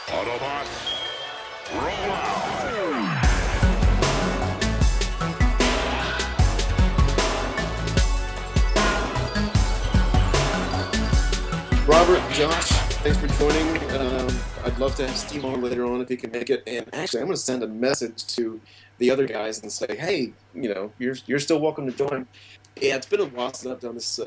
Autobots, roll out! Robert, Josh, thanks for joining. I'd love to have Steve on later on if he can make it. And actually, I'm going to send a message to the other guys and say, hey, you're still welcome to join. Yeah, it's been a while since I've done this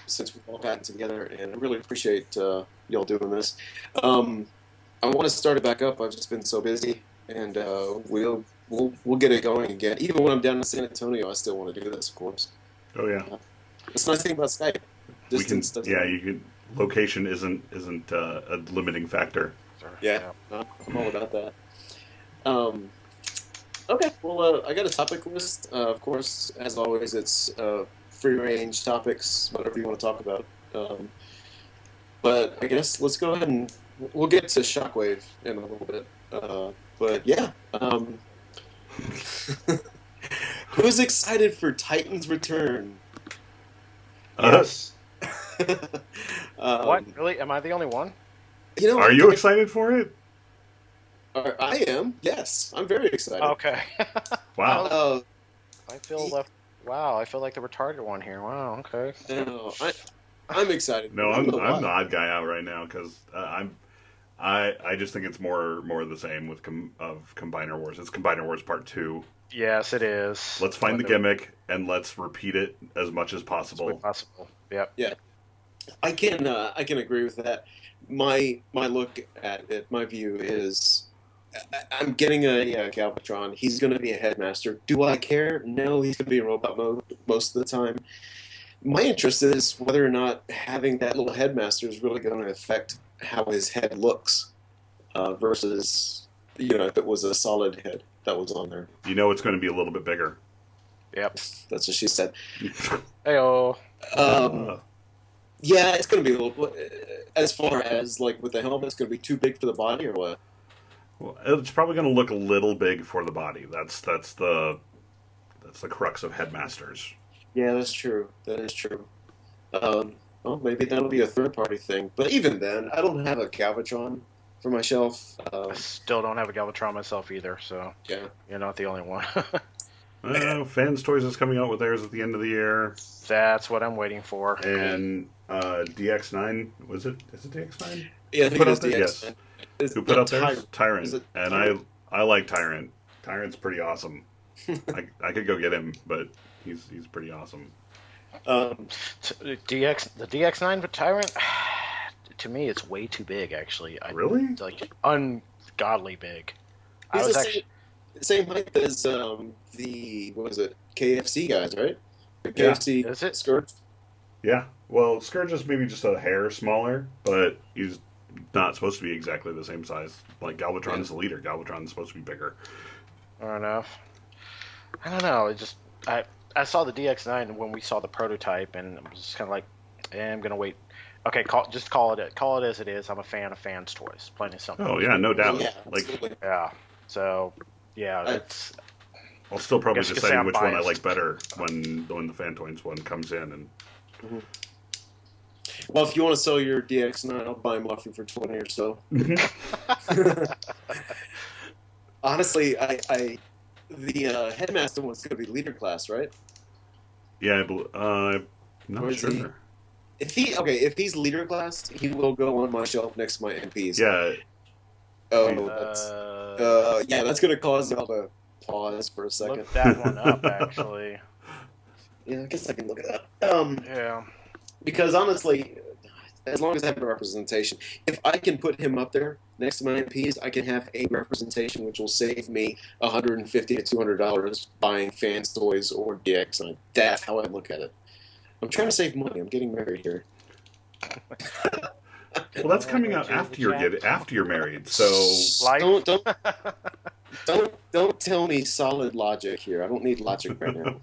since we've all gotten together, and I really appreciate y'all doing this. I want to start it back up. I've just been so busy, and we'll get it going again. Even when I'm down in San Antonio, I still want to do this, of course. Oh yeah. It's the nice thing about Skype. We can. Distance Yeah, you can. Location isn't a limiting factor. Yeah, I'm all about that. Okay, well, I got a topic list. Of course, as always, it's free-range topics, whatever you want to talk about. But I guess let's go ahead and we'll get to Shockwave in a little bit. But yeah, who's excited for Titan's return? Yes. What? Really? Am I the only one? Are you excited for it? I am. Yes, I'm very excited. Okay. Wow. I feel left. Wow, I feel like the retarded one here. Wow. Okay. No, I'm excited. No, I'm the odd guy out right now because I just think it's more of the same with Combiner Wars. It's Combiner Wars Part 2. Yes, it is. Let's find the gimmick and let's repeat it as much as possible. Yep. Yeah. I can agree with that. My look at it, my view is, I'm getting a Galvatron. He's going to be a headmaster. Do I care? No, he's going to be in robot mode most of the time. My interest is whether or not having that little headmaster is really going to affect how his head looks versus, if it was a solid head that was on there. It's going to be a little bit bigger. Yep. That's what she said. Heyo. Yeah, it's going to be a little. As far as with the helmet, it's going to be too big for the body, or what? Well, it's probably going to look a little big for the body. That's the crux of headmasters. Yeah, that's true. That is true. Well, maybe that'll be a third-party thing. But even then, I don't have a Galvatron for my shelf. I still don't have a Galvatron myself either, so yeah, you're not the only one. Fans Toys is coming out with theirs at the end of the year. That's what I'm waiting for. And DX9, was it? Is it DX9? Yeah, I think it is DX9. Yes. Who put out theirs? Tyrant. And I like Tyrant. Tyrant's pretty awesome. I could go get him, but he's pretty awesome. The DX9 for Tyrant, to me, it's way too big. Actually, really? Ungodly big. He's the same height as the KFC guys, right? The KFC is it? Scourge? Yeah. Well, Scourge is maybe just a hair smaller, but he's not supposed to be exactly the same size. Like Galvatron's the leader. Galvatron's supposed to be bigger. Fair enough. I don't know. It just I saw the DX9 when we saw the prototype, and I was just kind of like, I'm gonna wait. Okay, call it as it is. I'm a fan of Fans Toys. Plain and simple. Oh yeah, no doubt. Yeah. So yeah, I'll still probably decide which one I like better when the Fan Toys one comes in. And well, if you want to sell your DX9, I'll buy them off you for 20 or so. Honestly, the headmaster one's going to be leader class, right? Yeah, I'm not sure. If he's leader class, he will go on my shelf next to my MPs. Yeah. Oh, that's going to cause y'all to pause for a second. Look that one up, actually. Yeah, I guess I can look it up. Yeah. Because honestly, as long as I have a representation, if I can put him up there next to my MPs, I can have a representation which will save me $150 to $200 buying Fans Toys or DX. And that's how I look at it. I'm trying to save money. I'm getting married here. Well, that's coming out after you're married. So don't tell me solid logic here. I don't need logic right now.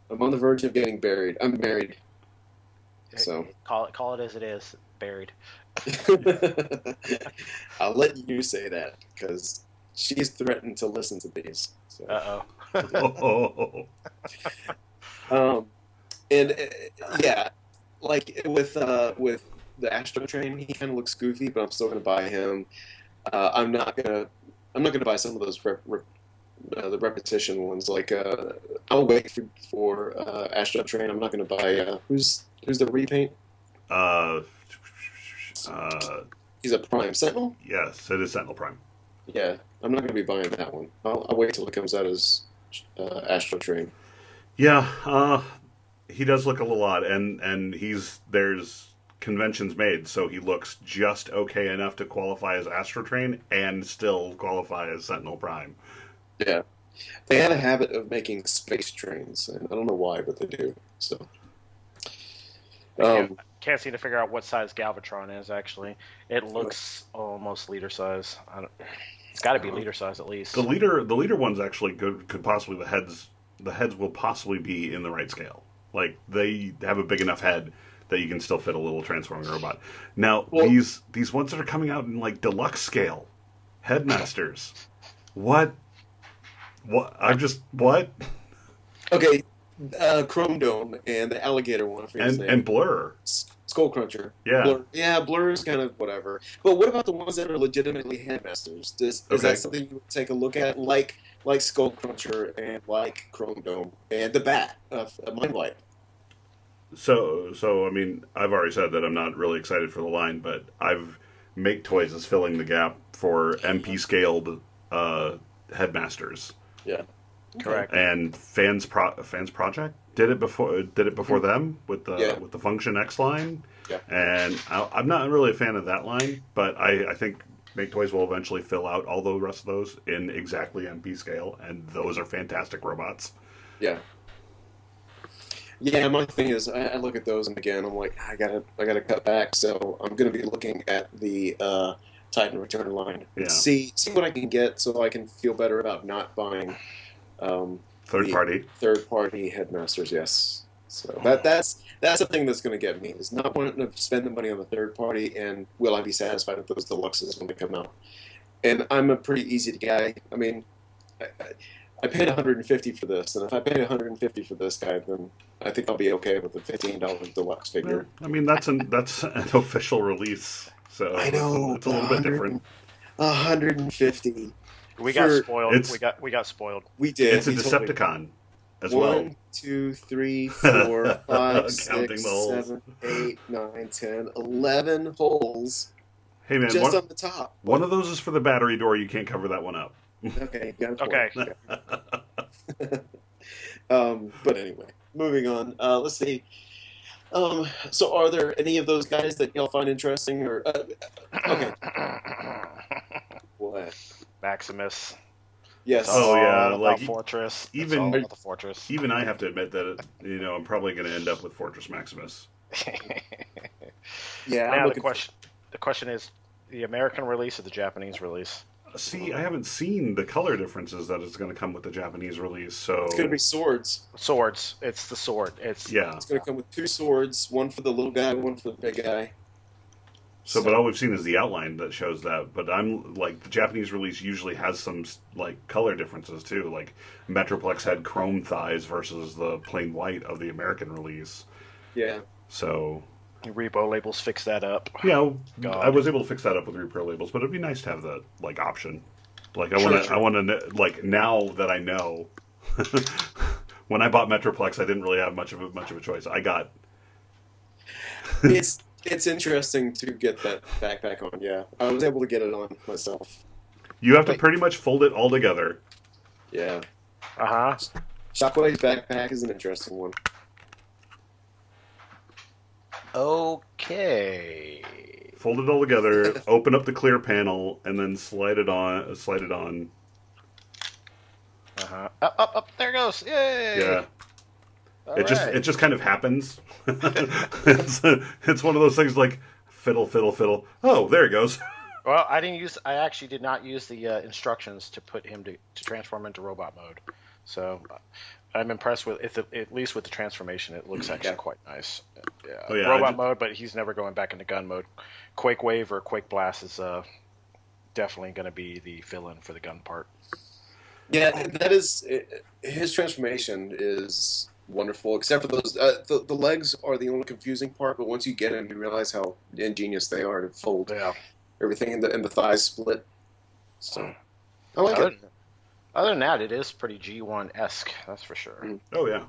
I'm on the verge of getting buried. I'm married. So call it as it is. Buried. I'll let you say that because she's threatened to listen to these. So. And yeah, like with the Astro Train. He kind of looks goofy, but I'm still gonna buy him. I'm not gonna buy some of those the repetition ones. Like I'll wait for Astro Train. I'm not gonna buy who's the repaint. Uh, He's a Prime Sentinel. yes, it is Sentinel Prime. Yeah, I'm not gonna be buying that one. I'll wait till it comes out as Astro Train. Yeah, he does look a little odd, and there's conventions made, so he looks just okay enough to qualify as Astrotrain and still qualify as Sentinel Prime. Yeah, they had a habit of making space trains, and I don't know why, but they do. So, Can't seem to figure out what size Galvatron is. Actually, it looks almost leader size. It's got to be leader size at least. The leader one's actually good. Could possibly the heads will possibly be in the right scale. Like they have a big enough head that you can still fit a little transforming robot. Now these ones that are coming out in like deluxe scale, Headmasters. What? What? okay, Chrome Dome and the alligator one. I forget his name. And Blur. Skull Cruncher. Yeah. Blur is kind of whatever. But what about the ones that are legitimately Headmasters? Is that something you would take a look at, like Skull Cruncher and like Chrome Dome and the Bat of Mind Light? So I mean, I've already said that I'm not really excited for the line, but Make Toys is filling the gap for MP scaled Headmasters. Yeah, correct. And Fans Project did it before them with the Function X line. Yeah. And I'm not really a fan of that line, but I think Make Toys will eventually fill out all the rest of those in exactly MP scale, and those are fantastic robots. Yeah. Yeah, my thing is, I look at those and again, I'm like, I gotta cut back. So I'm gonna be looking at the Titan Return line and see what I can get, so I can feel better about not buying third party Headmasters. Yes, so that's the thing that's gonna get me, is not wanting to spend the money on the third party, and will I be satisfied with those deluxes when they come out? And I'm a pretty easy guy. I mean, I paid $150 for this, and if I pay $150 for this guy, then I think I'll be okay with the $15 deluxe figure. Well, I mean, that's an official release, so I know it's a little bit different. $150. We got spoiled. We got spoiled. We did. It's a Decepticon as well. 1, 2, 3, 4, 5, 6, Counting the holes. 7, 8, 9, 10, 11 holes. Hey man, just on the top. One of those is for the battery door. You can't cover that one up. Okay, got it. Okay. But anyway, moving on. Let's see. So are there any of those guys that y'all find interesting, or okay? What? Maximus. Yes. Oh yeah, like Fortress. Even the Fortress. Even I have to admit that I'm probably going to end up with Fortress Maximus. Yeah. Now the question is the American release or the Japanese release? See, I haven't seen the color differences that is going to come with the Japanese release, so it's going to be swords. Swords. It's the sword. It's going to come with 2 swords, one for the little guy, one for the big guy. So, but all we've seen is the outline that shows that. But I'm like, the Japanese release usually has some like color differences too. Like Metroplex had chrome thighs versus the plain white of the American release. Yeah. So Repo labels fix that up. Yeah, I was able to fix that up with Reaper labels, but it'd be nice to have that like option. Like I want to like, now that I know. When I bought Metroplex, I didn't really have much of a choice. I got. It's interesting to get that backpack on. Yeah, I was able to get it on myself. You have to pretty much fold it all together. Yeah. Shockwave's backpack is an interesting one. Okay. Fold it all together, open up the clear panel, and then slide it on. Up, there it goes. Yay! Yeah. It just kind of happens. It's one of those things like fiddle. Oh, there it goes. Well, I actually did not use the instructions to put him to transform into robot mode. So I'm impressed with at least with the transformation. It looks actually quite nice. Yeah. Oh, yeah, Robot mode, but he's never going back into gun mode. Quake Wave or Quake Blast is definitely going to be the fill-in for the gun part. Yeah, that is his transformation is wonderful. Except for those, the legs are the only confusing part. But once you get them, you realize how ingenious they are to fold Yeah. everything, and the thighs split. So I like Other it. than, other than that, it is pretty G1-esque. That's for sure. Mm. Oh yeah.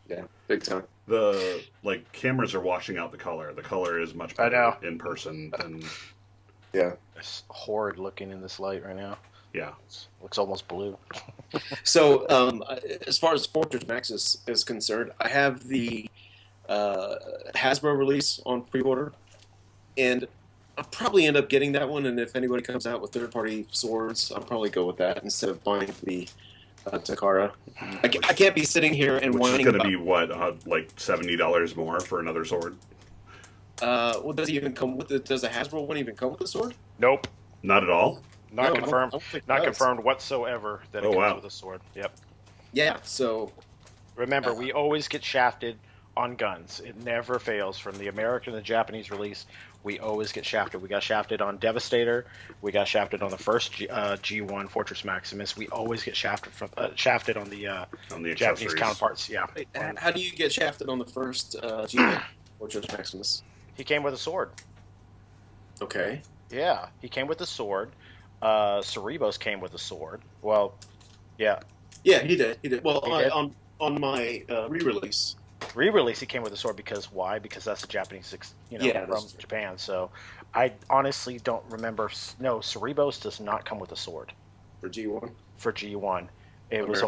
Yeah, big time. The like cameras are washing out the color. The color is much I better know. in person than Yeah. It's horrid looking in this light right now. yeah. Looks almost blue. So as far as Fortress Max is concerned, I have the Hasbro release on pre-order, and I'll probably end up getting that one. And if anybody comes out with third-party swords, I'll probably go with that instead of buying the Takara. I can't be sitting here and Which is whining going to about. be what like $70 more for another sword. Well, does it even come with it? Does the Hasbro one even come with the sword? Nope. Not at all. No, Not I confirmed. don't think it Not does. confirmed whatsoever that it Oh, comes wow. with a sword. Yep. Yeah. So Remember, we always get shafted on guns. It never fails. From the American and the Japanese release, we always get shafted. We got shafted on Devastator. We got shafted on the first G1 Fortress Maximus. We always get shafted on the On the Japanese accessories. counterparts. Yeah. wait, how do you get shafted on the first G1 Fortress Maximus? He came with a sword. Okay. Yeah, he came with a sword. Cerebos came with a sword. Well, yeah. Yeah, he did. He did. Well, He did? on my re-release. Re-release, he came with a sword because why? Because that's a Japanese, Yeah, from that's true. Japan. So, I honestly don't remember. No, Cerebos does not come with a sword For G1. for G1. It was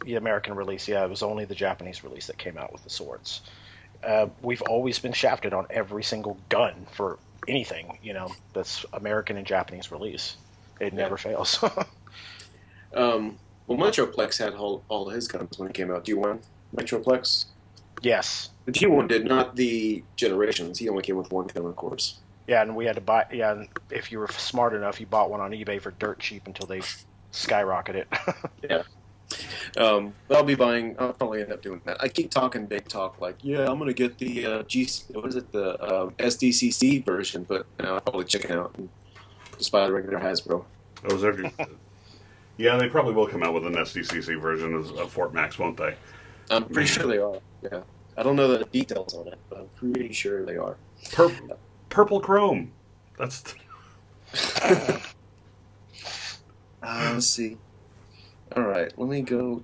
the American release. Yeah, it was only the Japanese release that came out with the swords. We've always been shafted on every single gun for anything, that's American and Japanese release. It never fails. Well, Metroplex had all his guns when it came out. G1 Metroplex. Yes. The G1 did, not the Generations. He only came with one gun, of course. Yeah, and we had to buy. Yeah, and if you were smart enough, you bought one on eBay for dirt cheap until they skyrocketed. Yeah. But I'll probably end up doing that. I keep talking big talk, like, yeah, I'm gonna get the the SDCC version, but I'll probably chicken out and just buy the regular Hasbro. Those are. Yeah, they probably will come out with an SDCC version of Fort Max, won't they? I'm pretty sure they are. Yeah, I don't know the details on it, but I'm pretty sure they are. Purple chrome. That's. Let's see. All right, let me go.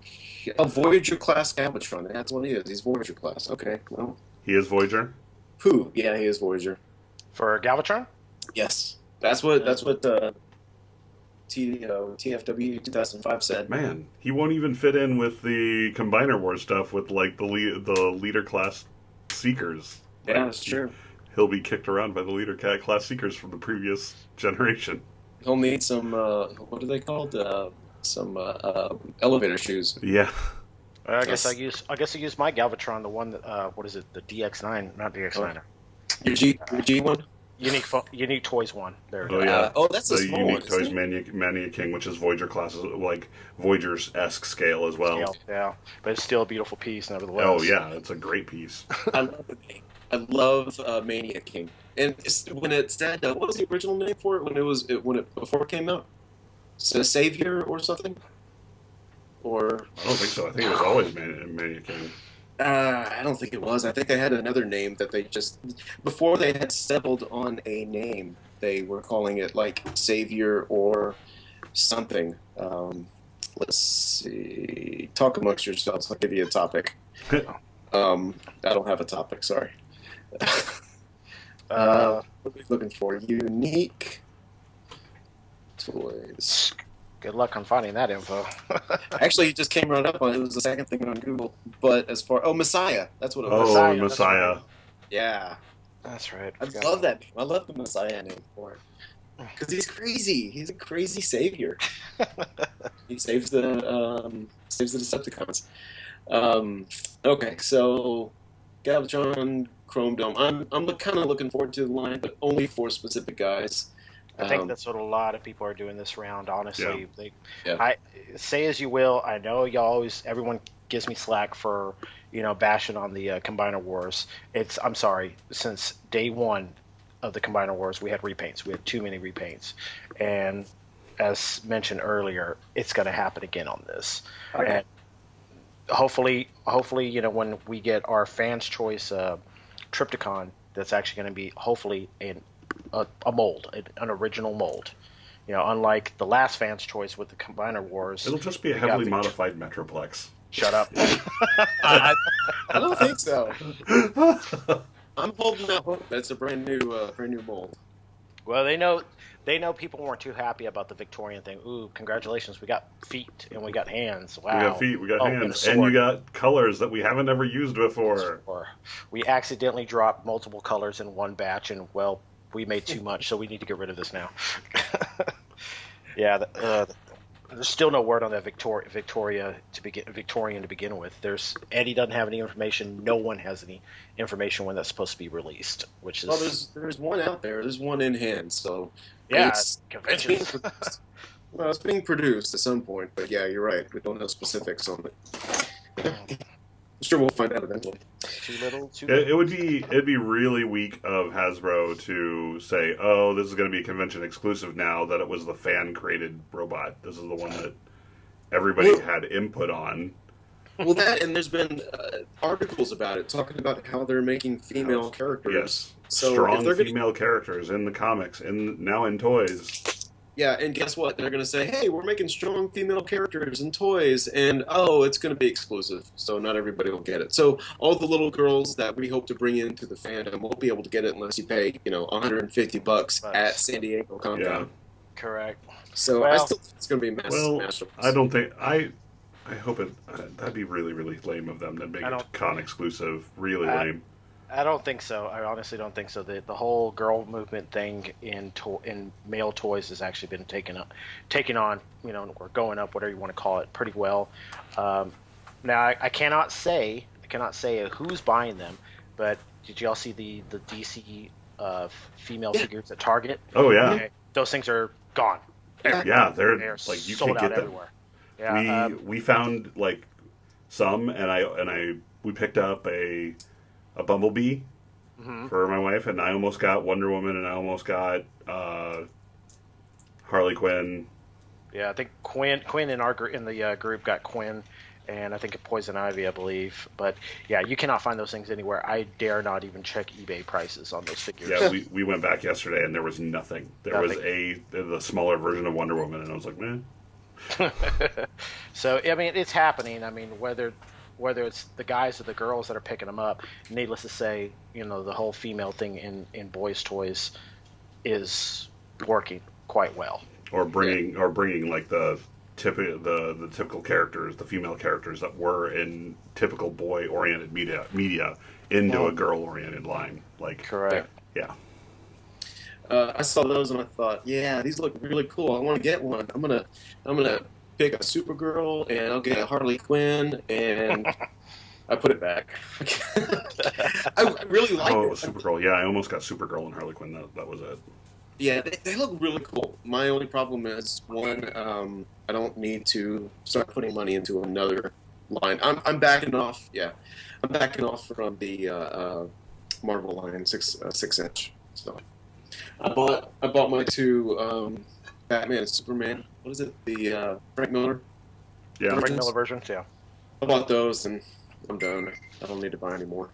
A Voyager class Galvatron. That's what he is. He's Voyager class. Okay, well, He is Voyager. who? Yeah, he is Voyager. For Galvatron? Yes, that's what TFW 2005 said. Man, he won't even fit in with the Combiner War stuff with like the leader class Seekers. Yeah, that's true. He'll be kicked around by the leader class Seekers from the previous generation. He'll need some. What are they called? Some elevator shoes. Yeah. I guess I use my Galvatron, the one that what is it? The DX9, not DX9. Your G one. Unique Toys one. There it Oh is. yeah. That's a the small Unique one. Toys Mania King, which is Voyager classes, like Voyager's esque scale as well. Scale, yeah, but it's still a beautiful piece, nevertheless. Oh yeah, it's a great piece. I love the name. I love Mania King. And when it said, what was the original name for it before it came out? Savior or something? Or I don't think so. I think it was always Mania King. I don't think it was. I think they had another name that they just before they had settled on a name. They were calling it like Savior or something. Let's see. Talk amongst yourselves. I'll give you a topic. I don't have a topic. Sorry. What are we looking for? Unique toys. Good luck on finding that info. Actually, it just came right up on it. Was the second thing on Google. But as far Messiah, that's what it was. Oh, Messiah, Messiah. Yeah, That's right. I love that name. I love the Messiah name for it because he's crazy. He's a crazy savior. He saves the Decepticons. Okay, so Galvatron, Chrome Dome. I'm kind of looking forward to the line, but only for specific guys. I think that's what a lot of people are doing this round. Honestly, Yeah. I say as you will. I know everyone gives me slack for bashing on the Combiner Wars. I'm sorry. Since day one of the Combiner Wars, we had repaints. We had too many repaints, and as mentioned earlier, it's going to happen again on this. Okay. And hopefully, when we get our fans' choice Triptychon, that's actually going to be hopefully a mold, an original mold. Unlike the last fans' choice with the Combiner Wars, It'll just be a we got heavily modified Metroplex. Shut up. I, I don't think so. I'm holding out hope that's a brand new mold. Well, they know people weren't too happy about the Victorian thing. Ooh, congratulations, we got feet and we got hands. Wow. We got feet, we got Oh, and a hands, and you sword. got colors that we haven't ever used before. Or we accidentally dropped multiple colors in one batch, and well, we made too much, so we need to get rid of this now. Yeah, there's still no word on that Victorian to begin with. Eddie doesn't have any information. No one has any information when that's supposed to be released, which is Well, there's one out there. There's one in hand. So yeah, it's conventions. being produced. Well, it's being produced at some point, but yeah, you're right. We don't know specifics on it. I'm sure we'll find out eventually. Too little, too late. It'd be really weak of Hasbro to say, oh, this is going to be a convention exclusive now that it was the fan created robot. This is the one that everybody had input on. Well, that, and there's been articles about it talking about how they're making female characters. Yes, So if strong they're female characters in the comics and now in toys. Yeah, and guess what? They're going to say, hey, we're making strong female characters and toys, and oh, it's going to be exclusive, so not everybody will get it. So all the little girls that we hope to bring into the fandom won't be able to get it unless you pay, $150 at San Diego Comic Con. Yeah. Correct. So I still think it's going to be Well, massive. I don't think I hope it. That'd be really, really lame of them to make it con exclusive. Really lame. I don't think so. I honestly don't think so. The whole girl movement thing in male toys has actually been taken on, or going up, whatever you want to call it, pretty well. Now I cannot say who's buying them, but did y'all see the DC female figures at Target? Oh yeah, Okay, those things are gone. yeah. They're They are like you sold can't out get them. everywhere. Yeah, We found like some, and we picked up a Bumblebee for my wife, and I almost got Wonder Woman, and I almost got Harley Quinn. Yeah, I think Quinn in the group got Quinn, and I think Poison Ivy, I believe. But yeah, you cannot find those things anywhere. I dare not even check eBay prices on those figures. Yeah, we went back yesterday, and there was nothing. There was the smaller version of Wonder Woman, and I was like, man. So I mean, it's happening. I mean, whether it's the guys or the girls that are picking them up, needless to say, the whole female thing in boys' toys is working quite well. Or bringing like the typical characters, the female characters that were in typical boy-oriented media into a girl-oriented line. Like Correct. Yeah. I saw those and I thought, yeah, these look really cool. I want to get one. I'm gonna pick a Supergirl and I'll get a Harley Quinn, and I put it back. I really like it. Oh, Supergirl. Yeah, I almost got Supergirl and Harley Quinn. That was it. Yeah, they look really cool. My only problem is one, I don't need to start putting money into another line. I'm backing off. Yeah, I'm backing off from the Marvel line 6-inch. So I bought my two Batman and Superman. What is it? The Frank Miller. Yeah. Frank Miller versions, yeah. I bought those and I'm done. I don't need to buy any more.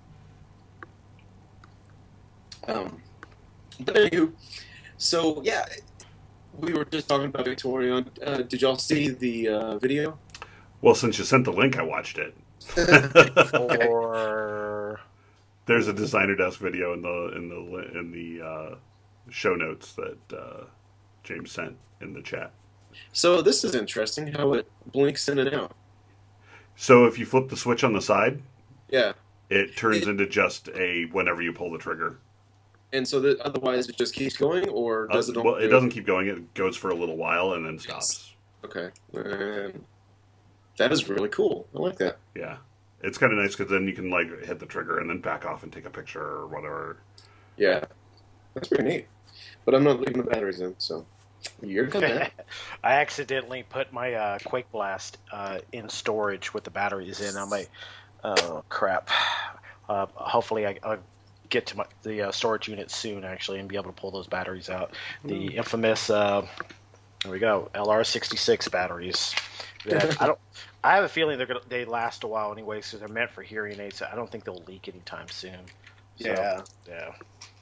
But anywho, so yeah, we were just talking about Victoria. Did y'all see the video? Well, since you sent the link, I watched it. Or There's a designer desk video in the show notes that James sent in the chat. So this is interesting how it blinks in and out. So if you flip the switch on the side, Yeah, it turns into just a whenever you pull the trigger. and so that otherwise it just keeps going, or does it? Well, it doesn't keep going. It goes for a little while and then stops. Okay, and that is really cool. I like that. Yeah, it's kind of nice because then you can like hit the trigger and then back off and take a picture or whatever. Yeah, that's pretty neat. But I'm not leaving the batteries in, so you're coming. I accidentally put my Quake Blast in storage with the batteries in. I'm like, oh crap. Hopefully I'll get to the storage unit soon, actually, and be able to pull those batteries out. The infamous, there we go, LR66 batteries. Yeah, I don't. I have a feeling they last a while anyway, so they're meant for hearing aids. So I don't think they'll leak anytime soon. So, Yeah. yeah.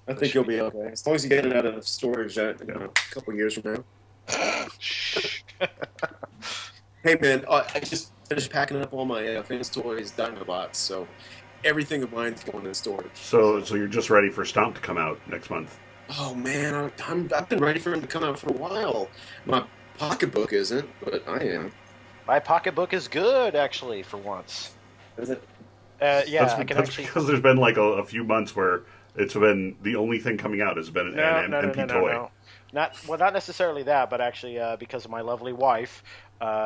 I think you'll be okay. As long as you get it out of storage a couple years from now. Hey, man, I just finished packing up all my fans toys, Dinobots, so everything of mine's going in storage. So you're just ready for Stomp to come out next month. Oh, man, I've been ready for him to come out for a while. My pocketbook isn't, but I am. My pocketbook is good, actually, for once. Is it? Yeah, I can That's actually. because there's been like a few months where it's been the only thing coming out has been an MP toy. No. Not necessarily that, but actually because of my lovely wife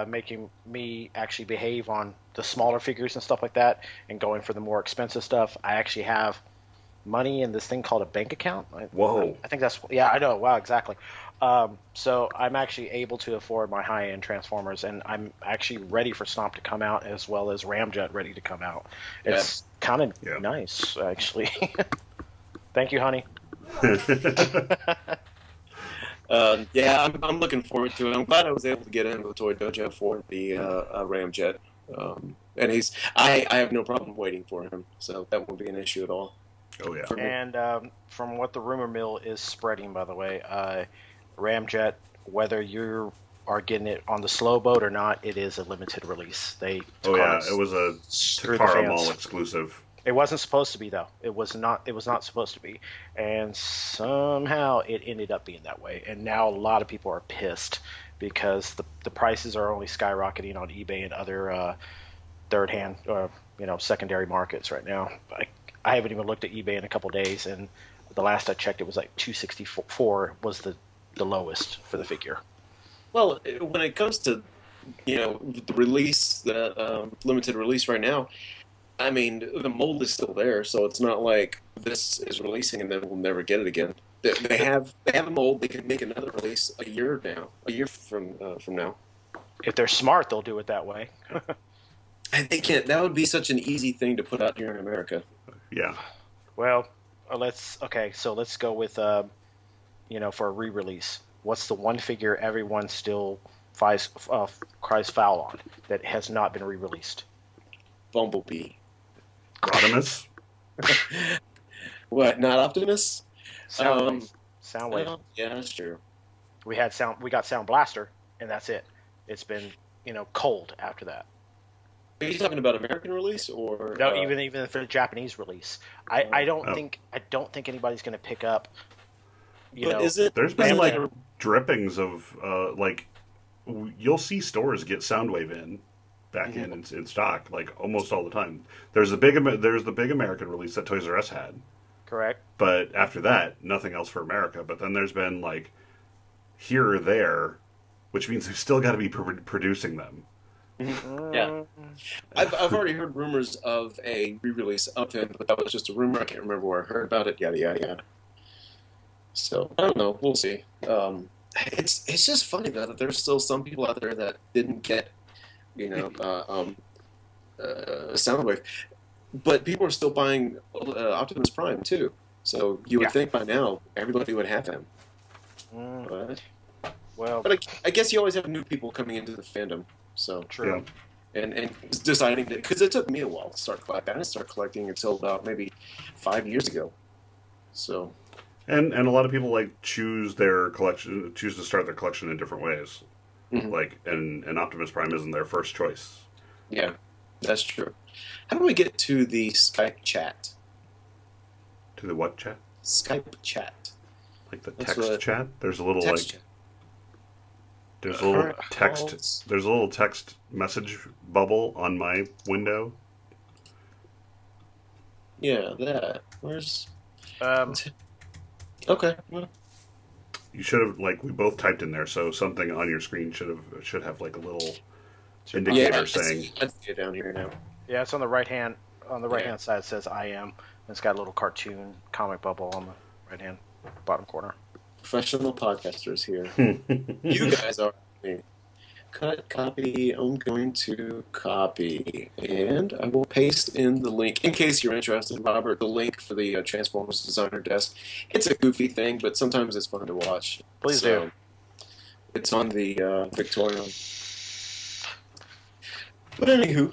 making me actually behave on the smaller figures and stuff like that, and going for the more expensive stuff. I actually have money in this thing called a bank account. Whoa. I think that's I know. Wow, exactly. So I'm actually able to afford my high-end Transformers, and I'm actually ready for Stomp to come out, as well as Ramjet ready to come out. It's kind of nice, actually. Thank you, honey. I'm looking forward to it. I'm glad I was able to get into the Toy Dojo for the Ramjet. And I have no problem waiting for him, so that won't be an issue at all. Oh, yeah. And from what the rumor mill is spreading, by the way, Ramjet, whether you are getting it on the slow boat or not, it is a limited release. It was a Takara Mall exclusive. It wasn't supposed to be, though. It was not supposed to be, and somehow it ended up being that way. And now a lot of people are pissed because the prices are only skyrocketing on eBay and other third-hand or secondary markets right now. I haven't even looked at eBay in a couple days, and the last I checked, it was like $264 was the lowest for the figure. Well, when it comes to the release, the limited release right now, I mean, the mold is still there, so it's not like this is releasing and then we'll never get it again. They have a mold. They can make another release a year from now. If they're smart, they'll do it that way. And they can't. That would be such an easy thing to put out here in America. Yeah. Well, let's go with for a re-release. What's the one figure everyone still cries foul on that has not been re-released? Bumblebee. Rodimus? What? Not Optimus? Soundwave. Yeah, that's true. We got Sound Blaster, and that's it. It's been cold after that. Are you talking about American release or no? Even for the Japanese release, I don't think anybody's going to pick up. Is it? There's been like drippings of you'll see stores get Soundwave back in stock like almost all the time. There's the big American release that Toys R Us had. Correct. But after that, nothing else for America. But then there's been like here or there, which means they've still got to be producing them. Yeah, I've already heard rumors of a re-release of him, but that was just a rumor. I can't remember where I heard about it. Yada yada yada. So I don't know. We'll see. It's just funny though that there's still some people out there that didn't get Soundwave, but people are still buying Optimus Prime too. So you would think by now everybody would have him. But I guess you always have new people coming into the fandom. So true. Yeah. And deciding that, because it took me a while to start collecting. I didn't start collecting until about maybe 5 years ago. So. And a lot of people choose to start their collection in different ways. Mm-hmm. And Optimus Prime isn't their first choice. Yeah, that's true. How do we get to the Skype chat? To the what chat? Skype chat. Like the text chat? There's a little chat. There's a little text. There's a little text message bubble on my window. Yeah, that. Where's? Okay. Well. You should have we both typed in there, so something on your screen should have like a little indicator saying. I see it down here now. Yeah, it's on the right hand. On the right hand side, it says "I am." And it's got a little cartoon comic bubble on the right hand bottom corner. Professional podcasters here. You guys are. Cut, copy. I'm going to copy, and I will paste in the link in case you're interested, Robert. The link for the Transformers Designer Desk. It's a goofy thing, but sometimes it's fun to watch. Please do. It's on the Victorian. But anywho,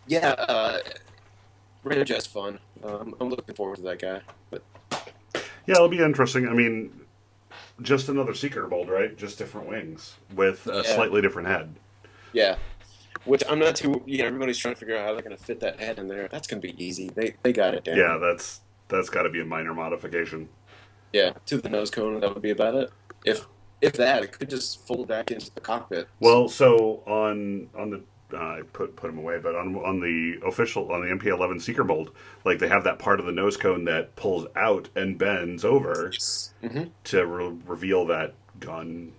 yeah, Ramjet's fun. I'm looking forward to that guy. But Yeah, it'll be interesting. I mean, just another Seeker mold, right? Just different wings with a yeah, slightly different head. yeah. Which I'm not too. Everybody's trying to figure out how they're going to fit that head in there. That's going to be easy. They got it Yeah, down. that's got to be a minor modification. Yeah, to the nose cone. That would be about it. If that, it could just fold back into the cockpit. Well, so on the I put them away, but on the official on the MP11 Seeker mold, like they have that part of the nose cone that pulls out and bends over Mm-hmm. to reveal that gun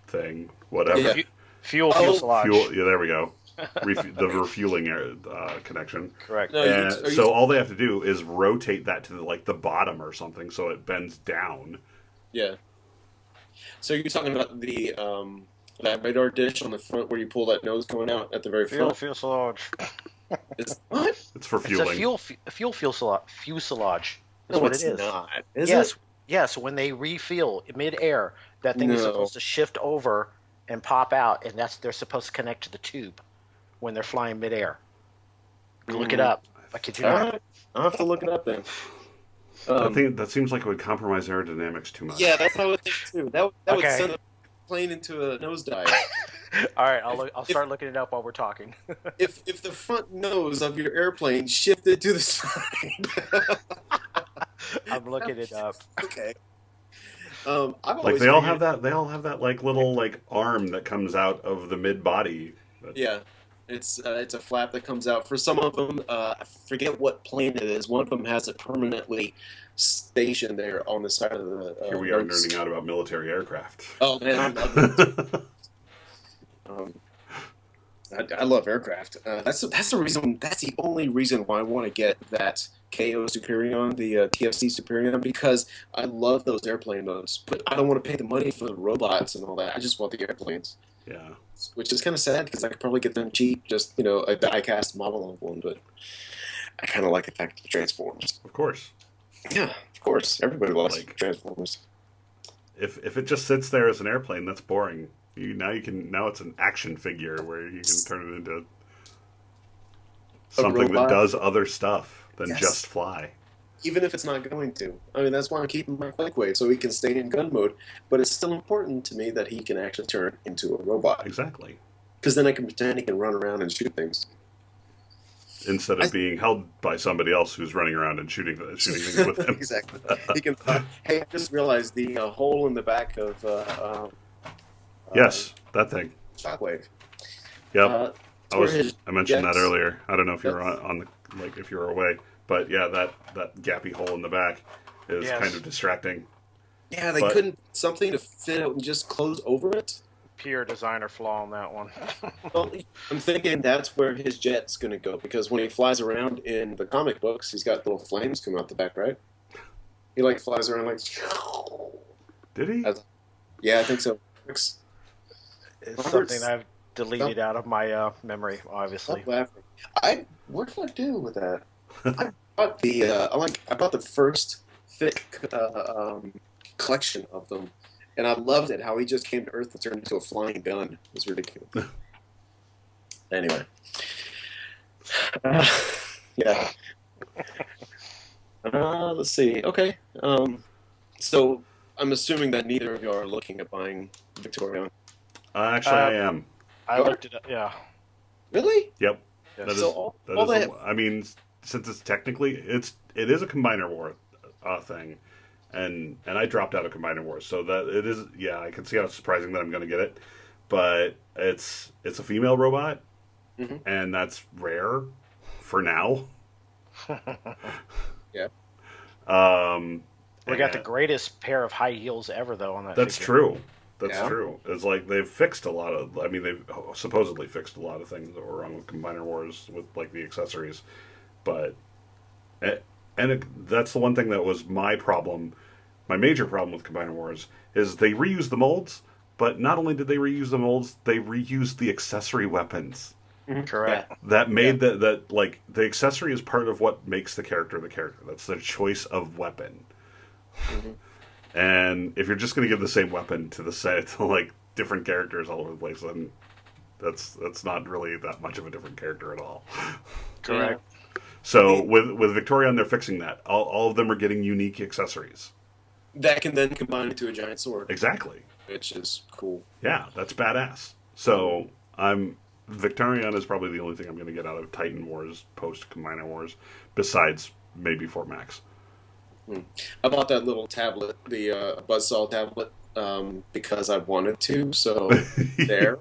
thing, whatever. Yeah. Fuel Oh, fuselage. Fuel. Yeah, there we go. The refueling connection. Correct. No, And are you, so all they have to do is rotate that to the bottom or something, so it bends down. yeah. So you're talking about the that radar dish on the front where you pull that nose cone out at the very Fuel front. fuselage. What? It's for It's a fueling. fuel fuselage. That's No, what it's it is. not. Is Yes, it? yes. When they refuel mid-air, that thing is No. supposed to shift over and pop out, and they're supposed to connect to the tube when they're flying mid-air. Look it up. I kid you All not. right. I'll have to look it up then. I think that seems like it would compromise aerodynamics too much. Yeah, that's what I would think too. That would Okay. send a plane into a nosedive. All right, I'll start looking it up while we're talking. if the front nose of your airplane shifted to the side. I'm looking it up. Okay. I've Like always they all figured- have that. They all have that like little like arm that comes out of the mid body. Yeah, it's a flap that comes out. For some of them, I forget what plane it is. One of them has it permanently stationed there on the side of the. Here we are nose. nerding out about military aircraft. Oh man, I love it. I love aircraft. That's the reason. That's the only reason why I want to get that KO Superion, the TFC Superion, because I love those airplane modes. But I don't want to pay the money for the robots and all that. I just want the airplanes, Yeah. which is kind of sad because I could probably get them cheap, just a die-cast model of one. But I kind of like the fact that it transforms. Of course. Yeah, of course, everybody loves Like- Transformers. If it just sits there as an airplane, that's boring. Now it's an action figure where you can turn it into something that robot. does other stuff than Yes. just fly. Even if it's not going to. I mean, that's why I'm keeping my Quakeway, so he can stay in gun mode. But it's still important to me that he can actually turn into a robot. Exactly. Because then I can pretend he can run around and shoot things. Instead of being held by somebody else who's running around and shooting things with him. Exactly. He can. Hey, I just realized the hole in the back of Yes, that thing. Shockwave. Yep. Where I mentioned that jets- earlier. I don't know if you were on the if you were away, but yeah, that gappy hole in the back is Yes. kind of distracting. Yeah, they But- couldn't something to fit out and just close over it. Pure designer flaw on that one. Well, I'm thinking that's where his jet's going to go because when he flies around in the comic books, he's got little flames come out the back, right? He flies around like. Did he? Yeah, I think so. It's It's something I've deleted out of my memory, obviously. Stop laughing. What did I do with that? I bought the first thick collection of them, and I loved it. How he just came to Earth and turned into a flying gun. It was ridiculous. Anyway, yeah. Let's see. Okay. So I'm assuming that neither of you are looking at buying Victorion. Actually, I am. I looked it up. Yeah. Really? Yep. Yes. That is. So all that is that- I mean, since it's technically it is a Combiner War thing, and I dropped out of Combiner Wars, so that it is. Yeah, I can see how it's surprising that I'm going to get it, but it's a female robot, Mhm. and that's rare for now. Yeah. We got the and greatest pair of high heels ever, though, on that. That's figure. true. That's Yeah. true. It's like they've fixed a lot of. I mean, they've supposedly fixed a lot of things that were wrong with Combiner Wars with like the accessories, but that's the one thing that was my problem. My major problem with Combiner Wars is they reused the molds, but not only did they reuse the molds, they reused the accessory weapons. Correct. That made that like the accessory is part of what makes the character the character. That's their choice of weapon. Mhm. And if you're just going to give the same weapon to like different characters all over the place, then That's not really that much of a different character at all. Correct. So with Victorion, they're fixing that. All of them are getting unique accessories. That can then combine into a giant sword. Exactly. Which is cool. Yeah, that's badass. So Victorion is probably the only thing I'm going to get out of Titan Wars post Combiner Wars, besides maybe Fort Max. I bought that little tablet, the Buzzsaw tablet, because I wanted to. So there.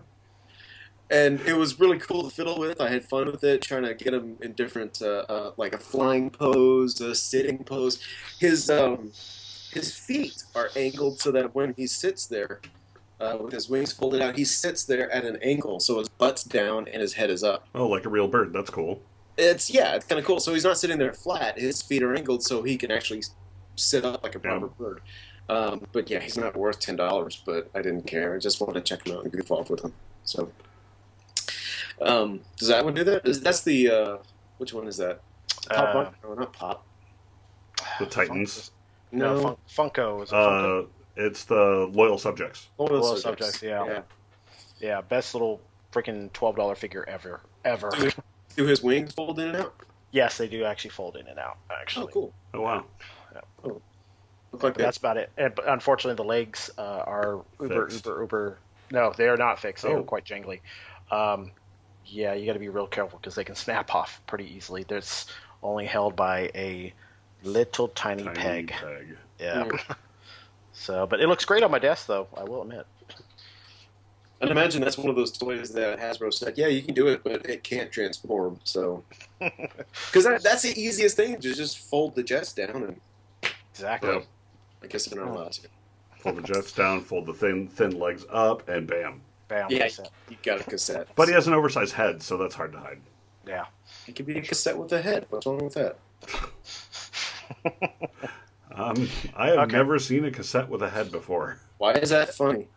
And it was really cool to fiddle with. I had fun with it, trying to get him in different, like a flying pose, a sitting pose. His feet are angled so that when he sits there, with his wings folded out, he sits there at an angle, so his butt's down and his head is up. Oh, like a real bird. That's cool. It's kind of cool. So he's not sitting there flat. His feet are angled so he can actually sit up like a proper bird. But yeah, he's not worth $10, but I didn't care. I just wanted to check him out and goof off with him. So. Does that one do that? That's the which one is that? Pop? No, not Pop. The Titans. No, Funko is a Funko. It's the Loyal Subjects. Loyal Subjects. Yeah. Best little freaking $12 figure ever. Do his wings fold in and out? Yes, they do actually fold in and out. Actually. Oh, cool. Oh wow. Yeah. Oh. Look like That's about it. And, but unfortunately, the legs are uber. No, they are not fixed. They are quite jangly. Yeah, you got to be real careful because they can snap off pretty easily. There's only held by a little tiny peg. Yeah. So, but it looks great on my desk, though. I will admit. I'd imagine that's one of those toys that Hasbro said, "Yeah, you can do it, but it can't transform." So, because that's the easiest thing to just fold the jets down and. Exactly. Well, I guess they're not allowed to. Fold the jets down, fold the thin legs up, and bam. Bam. Yeah, you got a cassette. But he has an oversized head, so that's hard to hide. Yeah. It could be a cassette with a head. What's wrong with that? I have never seen a cassette with a head before. Why is that funny?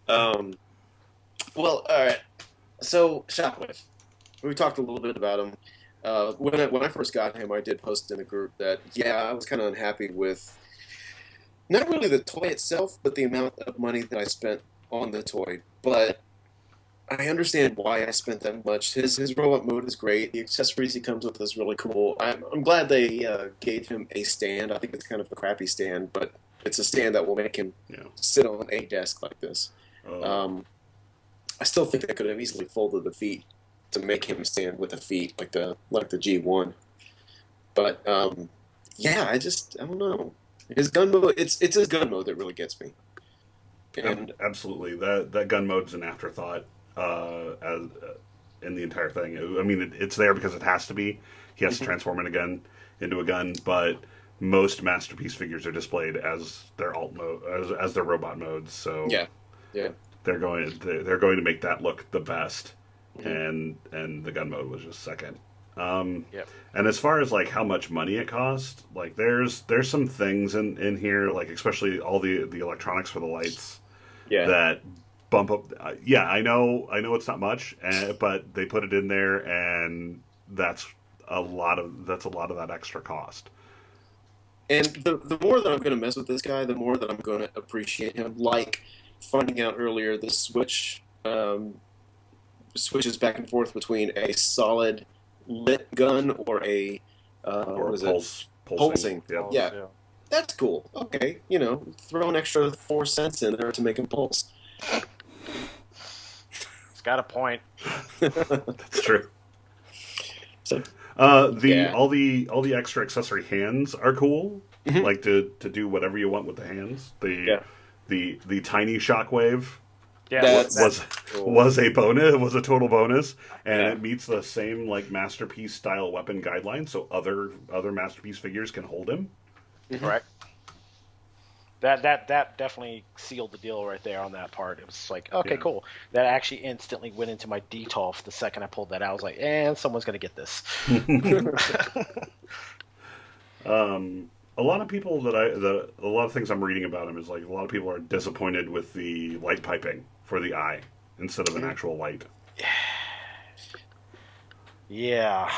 Well, all right. So, Shockwave. We talked a little bit about him. When I first got him, I did post in a group that, I was kind of unhappy with not really the toy itself, but the amount of money that I spent on the toy. But I understand why I spent that much. His robot mode is great. The accessories he comes with is really cool. I'm glad they gave him a stand. I think it's kind of a crappy stand, but it's a stand that will make him sit on a desk like this. I still think they could have easily folded the feet to make him stand with the feet like the G1. But I don't know. His gun mode, it's his gun mode that really gets me. And absolutely, that gun mode's an afterthought in the entire thing. I mean, it's there because it has to be. He has to transform into a gun, but most masterpiece figures are displayed as their alt mode, as their robot modes. So they're going to make that look the best, and the gun mode was just second. And as far as like how much money it cost, like there's some things in here, like especially all the electronics for the lights that bump up. I know it's not much, but they put it in there, and that's a lot of that extra cost. And the more that I'm going to mess with this guy, the more that I'm going to appreciate him. Like finding out earlier, the switches back and forth between a solid lit gun or a pulsing. Yeah. That's cool. Okay, throw an extra 4 cents in there to make him pulse. It's got a point. That's true. So, all the extra accessory hands are cool. Like to do whatever you want with the hands. The tiny shockwave. Yeah, was a bonus. It was a total bonus, and it meets the same like masterpiece style weapon guidelines, so other masterpiece figures can hold him. Correct. That definitely sealed the deal right there on that part. It was like, okay, cool. That actually instantly went into my DTOF the second I pulled that out. I was like, someone's gonna get this. A lot of people a lot of things I'm reading about him is like a lot of people are disappointed with the light piping for the eye instead of an actual light. Yeah.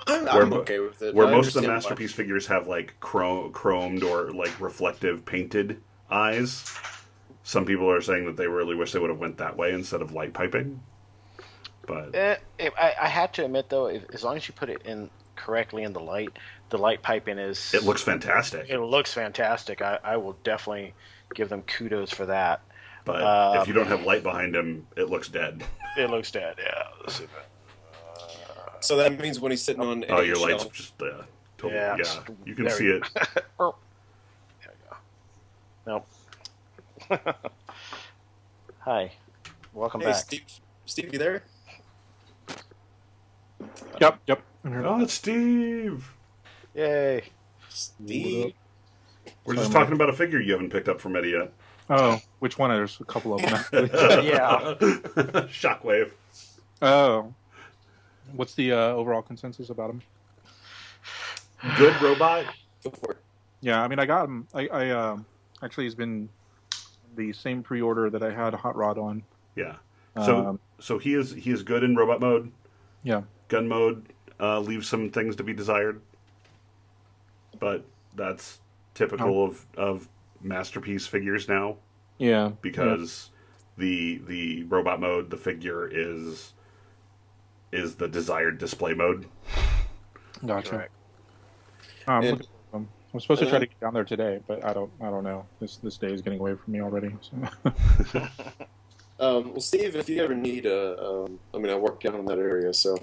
I'm okay with it. Where most of the masterpiece figures have like chromed or like reflective painted eyes, Some people are saying that they really wish they would have went that way instead of light piping. But I had to admit though, as long as you put it in correctly in the light piping is. it looks fantastic. It looks fantastic. I will definitely give them kudos for that. But if you don't have light behind him, it looks dead. It looks dead. Yeah. Let's see. So that means when he's sitting on Oh, your NHL, light's just totally. Yeah, Yeah, you can see it. There we go. Nope. Hi. Welcome Hey, back. Steve, you there? Yep. Oh, it's Steve. Yay. Steve. We're just talking about a figure you haven't picked up from Eddie yet. Oh, which one? There's a couple of them. Yeah. Shockwave. Oh, what's the overall consensus about him? Good robot. Go for it. Yeah, I mean, I got him. I actually, he's been the same pre-order that I had Hot Rod on. Yeah. So he is good in robot mode. Yeah. Gun mode leaves some things to be desired, but that's typical of masterpiece figures now. Yeah. Because the robot mode, the figure is the desired display mode. Gotcha. Correct. Looking for him. I'm supposed to try to get down there today, but I don't know. This day is getting away from me already. So. Well, Steve, if you ever need I work down in that area, so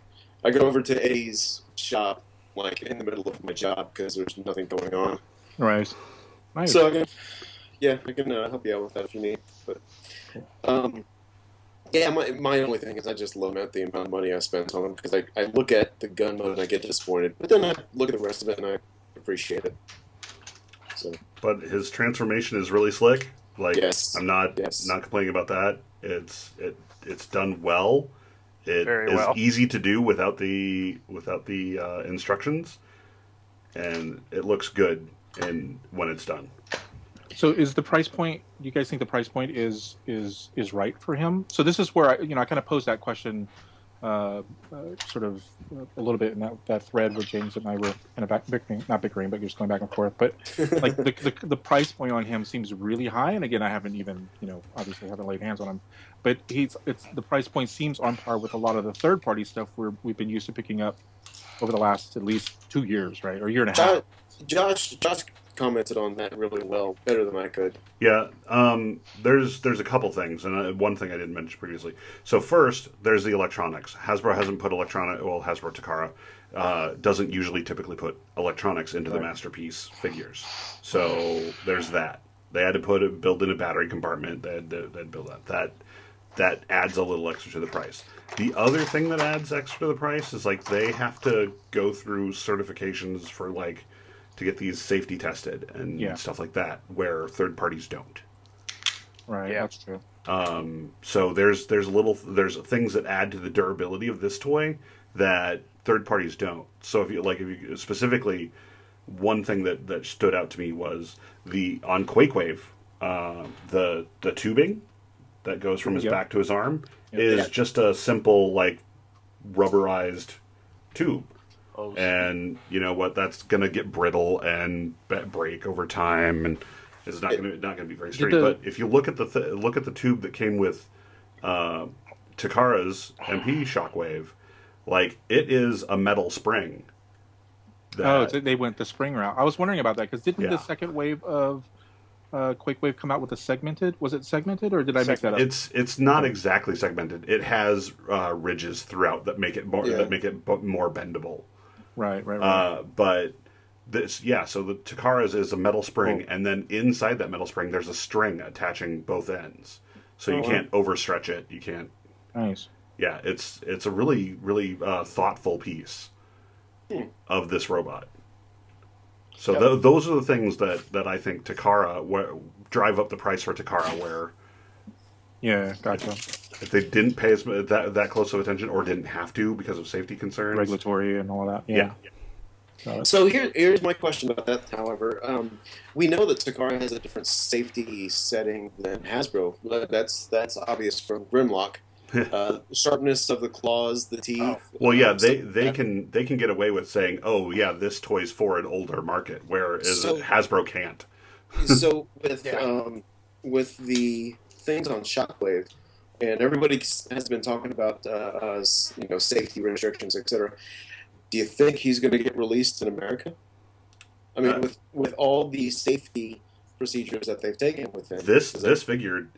I go over to Eddie's shop, like in the middle of my job because there's nothing going on. Right. Nice. So I can help you out with that if you need. But my only thing is I just lament the amount of money I spent on them because I look at the gun mode and I get disappointed, but then I look at the rest of it and I appreciate it. So. But his transformation is really slick. Like, Yes. I'm not complaining about that. It's done well. It Very is well. easy to do without the instructions, and it looks good when it's done. So is the price point? Do you guys think the price point is right for him? So this is where I kind of posed that question, sort of a little bit in that thread where James and I were kind of not bickering, but just going back and forth. But like the price point on him seems really high, and again, I haven't even obviously haven't laid hands on him, but the price point seems on par with a lot of the third party stuff we've been used to picking up over the last at least 2 years, right, or a year and a half. Josh commented on that really well, better than I could. Yeah, there's a couple things, and one thing I didn't mention previously. So first, there's the electronics. Hasbro hasn't put Hasbro Takara doesn't usually typically put electronics into the masterpiece figures. So there's that. They had to build in a battery compartment. They had to build that. That adds a little extra to the price. The other thing that adds extra to the price is like they have to go through certifications for to get these safety tested and stuff like that, where third parties don't. Right, Yeah. that's true. So there's things that add to the durability of this toy that third parties don't. So if you specifically, one thing that stood out to me was on Quakewave, the tubing that goes from his back to his arm is just a simple rubberized tube. Oh, And you know what? That's gonna get brittle and break over time, and it's not gonna be very straight. But if you look at the tube that came with Takara's MP Shockwave, it is a metal spring. They went the spring route. I was wondering about that because didn't the second wave of Quakewave come out with a segmented? Was it segmented, or did I make that up? It's not exactly segmented. It has ridges throughout that make it more bendable. Right. But so the Takara's is a metal spring, and then inside that metal spring, there's a string attaching both ends, so you can't overstretch it. You can't. Nice. Yeah, it's a really really thoughtful piece of this robot. So those are the things that I think Takara drive up the price for Takara. Where Gotcha. if they didn't pay that close of attention or didn't have to because of safety concerns, Regulatory and all of that. Yeah. So here's my question about that. However, we know that Takara has a different safety setting than Hasbro. That's obvious from Grimlock. Sharpness of the claws, the teeth. Well, yeah, they can get away with saying, "Oh, yeah, this toy's for an older market," whereas Hasbro can't. So with with the things on Shockwave, and everybody has been talking about safety restrictions, etc. Do you think he's going to get released in America? I mean, with all the safety procedures that they've taken with him. This figure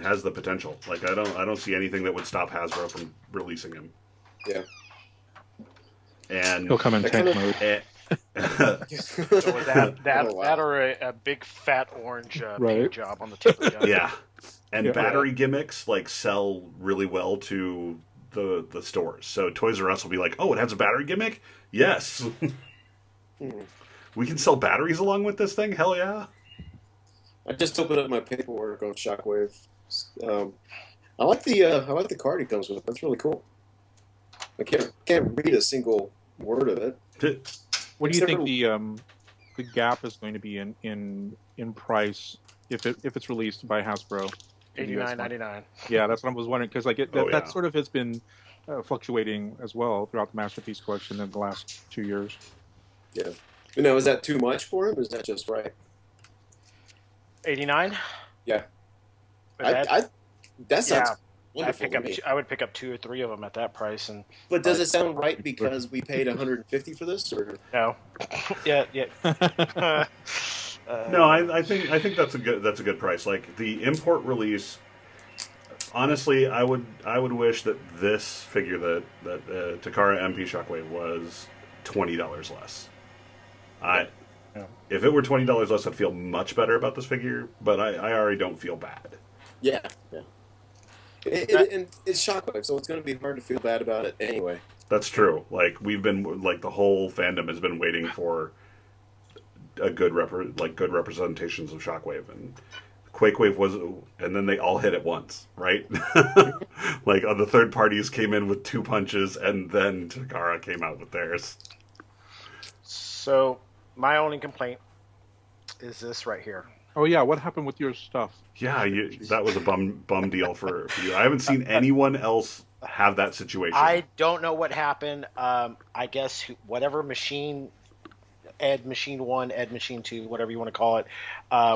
has the potential. Like I don't see anything that would stop Hasbro from releasing him. Yeah. He'll come in tank mode. So that or a big fat orange paint job on the tip of the gun. Yeah. And battery gimmicks like sell really well to the stores. So Toys R Us will be like, oh, it has a battery gimmick? Yes. We can sell batteries along with this thing? Hell yeah. I just opened up my paperwork on Shockwave. I like the card he comes with. That's really cool. I can't read a single word of it. What do you think the gap is going to be in price if it's released by Hasbro? $89.99. Yeah, that's what I was wondering because that sort of has been fluctuating as well throughout the Masterpiece collection in the last 2 years. Yeah. Now, is that too much for him? Or is that just right? 89. Yeah. That sounds wonderful. I would pick up 2 or 3 of them at that price. But does it sound right because we paid $150 for this, or no? Yeah. No, I think that's a good price. Like the import release. Honestly, I would wish that this figure that Takara MP Shockwave was $20 less. If it were $20 less, I'd feel much better about this figure. But I already don't feel bad. Yeah. And it's Shockwave, so it's going to be hard to feel bad about it anyway. That's true. Like the whole fandom has been waiting for a good representations of Shockwave, and Quakewave was, and then they all hit at once, right? Like the third parties came in with 2 punches, and then Takara came out with theirs. So my only complaint is this right here. Oh yeah, what happened with your stuff? Yeah, that was a bum deal for you. I haven't seen anyone else have that situation. I don't know what happened. I guess whatever machine, Ed Machine 1, Ed Machine 2, whatever you want to call it,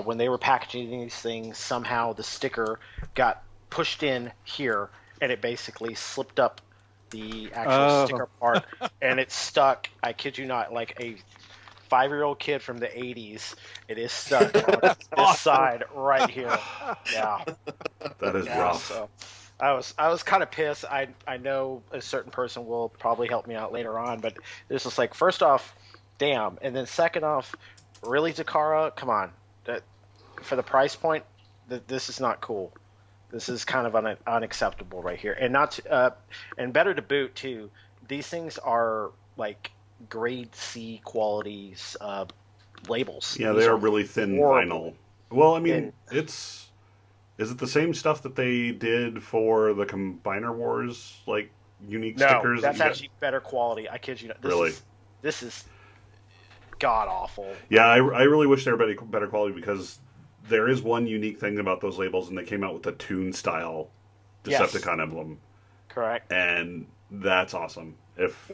when they were packaging these things, somehow the sticker got pushed in here, and it basically slipped up the actual sticker part, and it stuck, I kid you not, like a 5-year-old kid from the 80s. It is stuck on this side right here. Yeah. That is rough. So I was kind of pissed. I know a certain person will probably help me out later on, but this is like, first off, damn, and then second off, really, Takara, come on, for the price point, this is not cool. This is kind of unacceptable right here, and and better to boot too. These things are like grade C qualities labels. Yeah, they are really thin vinyl. Well, I mean, is it the same stuff that they did for the Combiner Wars, like unique stickers? No, that's actually better quality. I kid you not. This is god awful. Yeah, I really wish they were better quality because there is one unique thing about those labels, and they came out with a Toon style Decepticon emblem. Correct. And that's awesome. If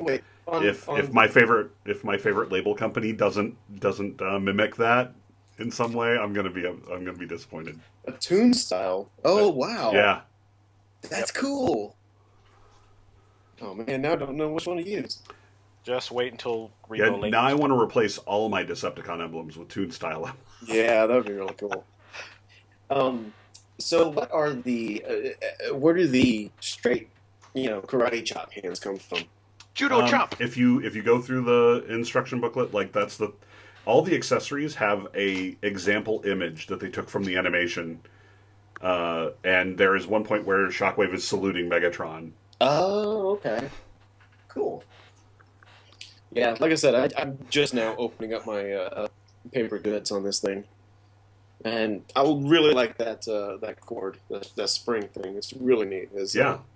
my favorite label company doesn't mimic that in some way, I'm gonna be disappointed. A Toon style. Oh wow. Yeah. That's cool. Oh man, now I don't know which one to use. Just wait until Rico later. Now I want to replace all my Decepticon emblems with Toon style. Yeah, that would be really cool. So what are where do the straight, karate chop hands come from? Judo chop. If you go through the instruction booklet, like all the accessories have a example image that they took from the animation, and there is one point where Shockwave is saluting Megatron. Oh, okay, cool. Yeah, like I said, I'm just now opening up my paper goods on this thing, and I would really like that cord, that spring thing. It's really neat.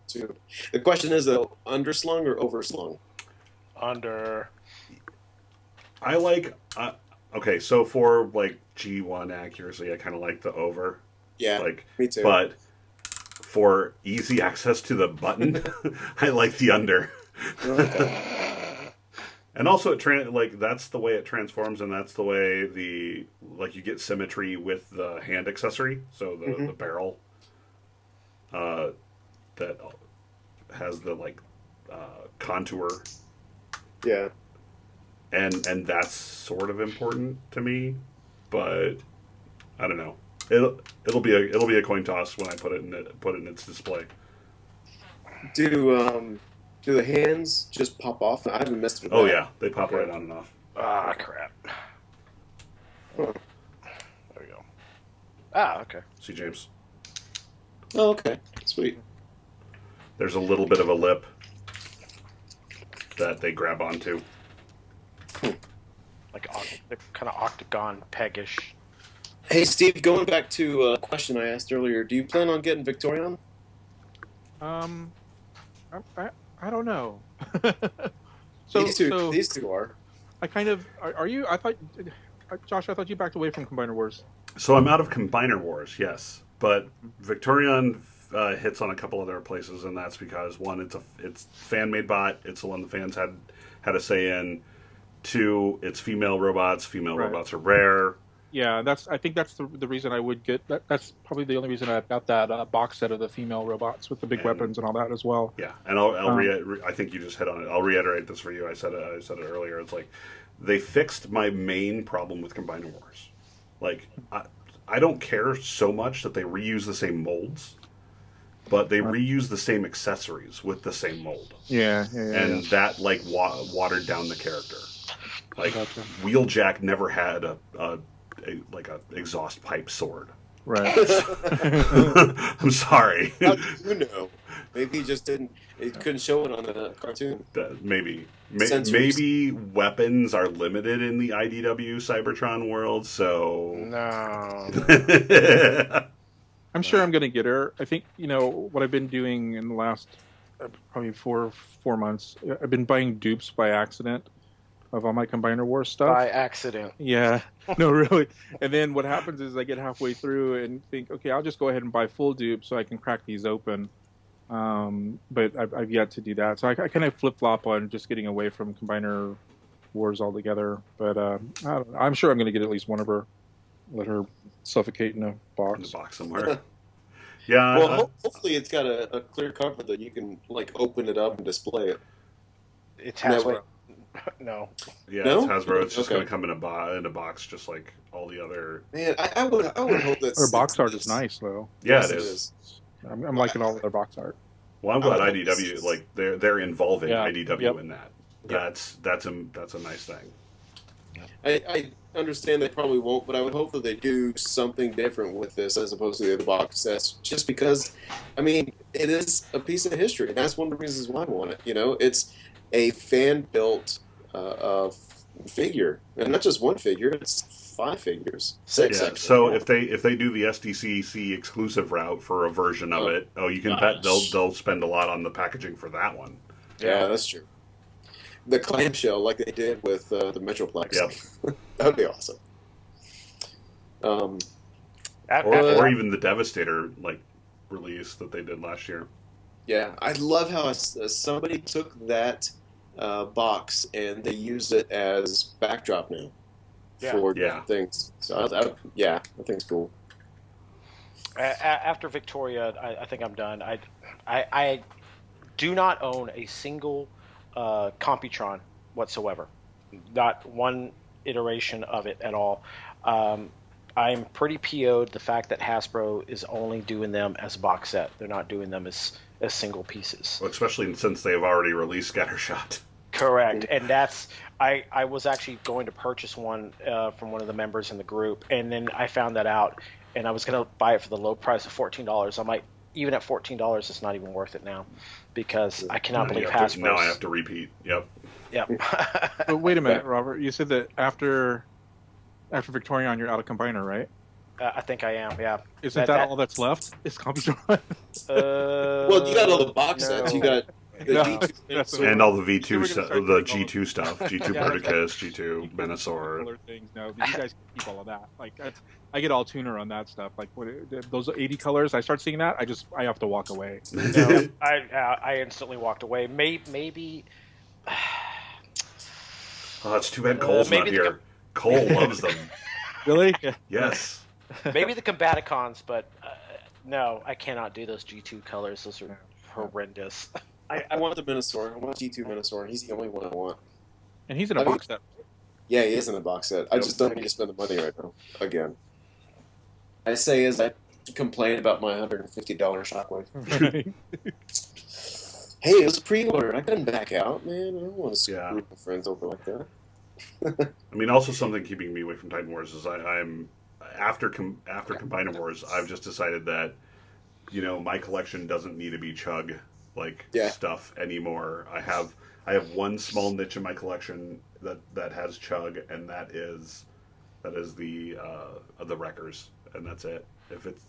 Too. The question is though, underslung or overslung? Under. I like. Okay, so for like G1 accuracy, I kind of like the over. Yeah, me too. But for easy access to the button, I like the under. Okay. And also, that's the way it transforms, and that's the way you get symmetry with the hand accessory. So the barrel that has the contour. Yeah. And that's sort of important to me, but I don't know. It'll be a coin toss when I put it in its display. Do the hands just pop off? I haven't messed with that. Oh yeah, they pop right on and off. Ah, crap. Huh. There we go. Ah, okay. See, James. Oh, okay. Sweet. There's a little bit of a lip that they grab onto. Like the kind of octagon pegish. Hey, Steve, going back to a question I asked earlier, do you plan on getting Victorion? I don't know. These two are. I kind of are you? I thought, Josh, I thought you backed away from Combiner Wars. So I'm out of Combiner Wars, yes, but Victorion hits on a couple other places, and that's because one, it's fan made bot. It's the one the fans had a say in. Two, it's female robots. Female robots are rare. Yeah, I think that's the reason I would get that. That's probably the only reason I got that box set of the female robots with the big weapons and all that as well. Yeah, and I think you just hit on it. I'll reiterate this for you. I said it earlier. It's like they fixed my main problem with Combiner Wars. Like I don't care so much that they reuse the same molds, but they reuse the same accessories with the same mold. Yeah. And that watered down the character. Like Gotcha. Wheeljack never had a exhaust pipe sword. Right. I'm sorry. How do you know? Maybe he just didn't. He couldn't show it on the cartoon. Maybe weapons are limited in the IDW Cybertron world, so No. I'm sure I'm going to get her. I think what I've been doing in the last probably four months. I've been buying dupes by accident of all my Combiner Wars stuff. By accident. Yeah, no, really. And then what happens is I get halfway through and think, okay, I'll just go ahead and buy full dupes so I can crack these open. But I've yet to do that. So I kind of flip-flop on just getting away from Combiner Wars altogether. But I don't know. I'm sure I'm going to get at least one of her. Let her suffocate in a box. In the box somewhere. Yeah. Well, hopefully it's got a clear cover that you can open it up and display it. It's Hasbro. No. Yeah, No? it's Hasbro. It's just Okay. going to come in a box, just like all the other. Man, I would hope that Her box art is nice, though. Yeah, Yes, it is. I'm liking all of their box art. Well, I'm glad Oh, IDW they're involving Yeah, IDW yep. in that. That's a nice thing. I understand they probably won't, but I would hope that they do something different with this as opposed to the other box sets. Just because, it is a piece of history, and that's one of the reasons why I want it. It's a fan-built figure, and not just one figure; it's 5 figures, 6. Yeah. Actually. So if they do the SDCC exclusive route for a version of it, you can bet they'll spend a lot on the packaging for that one. Yeah, that's true. The clamshell, like they did with the Metroplex. Yep. That would be awesome. Or even the Devastator release that they did last year. Yeah, I love how somebody took that box and they used it as backdrop now for things. So I think it's cool. After Victoria, I think I'm done. I do not own a single Computron whatsoever. Not one iteration of it at all. I'm pretty PO'd the fact that Hasbro is only doing them as a box set. They're not doing them as single pieces. Well, especially since they've already released Scattershot. Correct, and that's I was actually going to purchase one from one of the members in the group, and then I found that out, and I was going to buy it for the low price of $14. I'm like, even at $14, it's not even worth it now, because I cannot believe Hasbro. Now I have to repeat. Yep. But wait a minute, Robert. You said that after Victorion, you're out of Combiner, right? I think I am. Yeah. Isn't that all that's left? Is Computron? Well, you got all the box sets. You got the G2 and all the V2 stuff, start the doing all G2 stuff, G2 Yeah, Perticus, G2 Venusaur. Other things. No, but you guys can keep all of that. I get all tuner on that stuff. Those 80 colors. I start seeing that. I have to walk away. I instantly walked away. Maybe Oh, it's too bad Cole's not maybe here. Cole loves them. Really? Yes. Maybe the Combaticons, but no, I cannot do those G2 colors. Those are horrendous. I want the Minosaur. I want G2 Minosaur. He's the only one I want. And he's in a box set. Yeah, he is in a box set. I just don't need to spend the money right now. Again. I say as I complain about my $150 Shockwave. Right. Hey, it was a pre-order. I couldn't back out, man. I don't want to screw Yeah. my friends over like that. I mean, also something keeping me away from Titan Wars is I'm after Combiner Wars, I've just decided that my collection doesn't need to be chug stuff anymore. I have one small niche in my collection that has chug, and that is the wreckers, and that's it.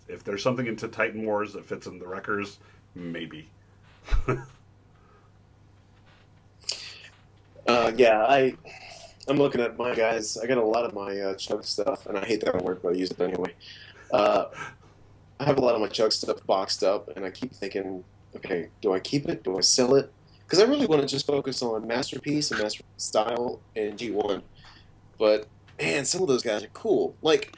If there's something into Titan Wars that fits in the wreckers, maybe. I'm looking at my guys. I got a lot of my chug stuff, and I hate that word, but I use it anyway. I have a lot of my chug stuff boxed up, and I keep thinking, okay, do I keep it? Do I sell it? Because I really want to just focus on Masterpiece and Masterpiece Style and G1. But, man, some of those guys are cool. Like,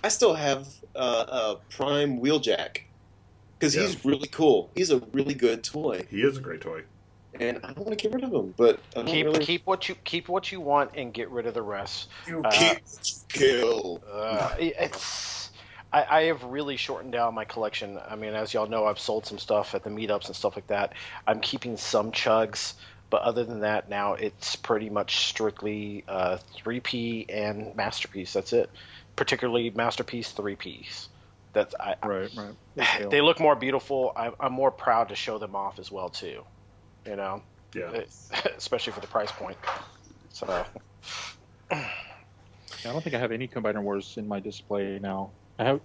I still have Prime Wheeljack, because he's really cool. He's a really good toy. He is a great toy. And I don't want to get rid of him, but I don't keep what you want and get rid of the rest. You keep kill. I have really shortened down my collection. I mean, as y'all know, I've sold some stuff at the meetups and stuff like that. I'm keeping some chugs, but other than that, now it's pretty much strictly 3P and Masterpiece. That's it. Particularly Masterpiece 3Ps. Right. They look more beautiful. I'm more proud to show them off as well too. Yeah. Especially for the price point. So. I don't think I have any Combiner Wars in my display now. I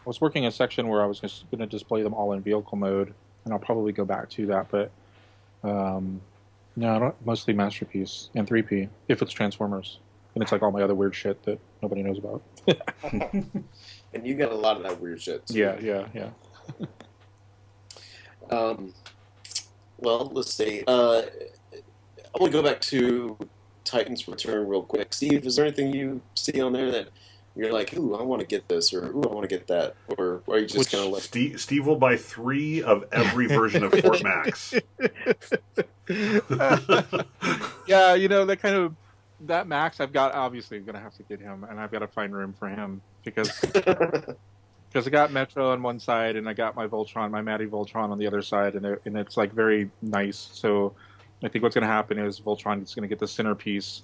was working a section where I was just going to display them all in vehicle mode, and I'll probably go back to that. But no, I don't. Mostly Masterpiece and 3P if it's Transformers, and it's like all my other weird shit that nobody knows about. And you got a lot of that weird shit. Too. Yeah. Well, let's see. I want to go back to Titan's Return real quick. Steve, is there anything you see on there that you're like, ooh, I want to get this, or ooh, I want to get that, or are you just kind of like... Steve will buy 3 of every version of Fort Max. Yeah, that Max I've got, obviously I'm going to have to get him, and I've got to find room for him, because I got Metro on one side, and I got my Voltron, my Matty Voltron on the other side, and it's like very nice. So I think what's going to happen is Voltron is going to get the centerpiece,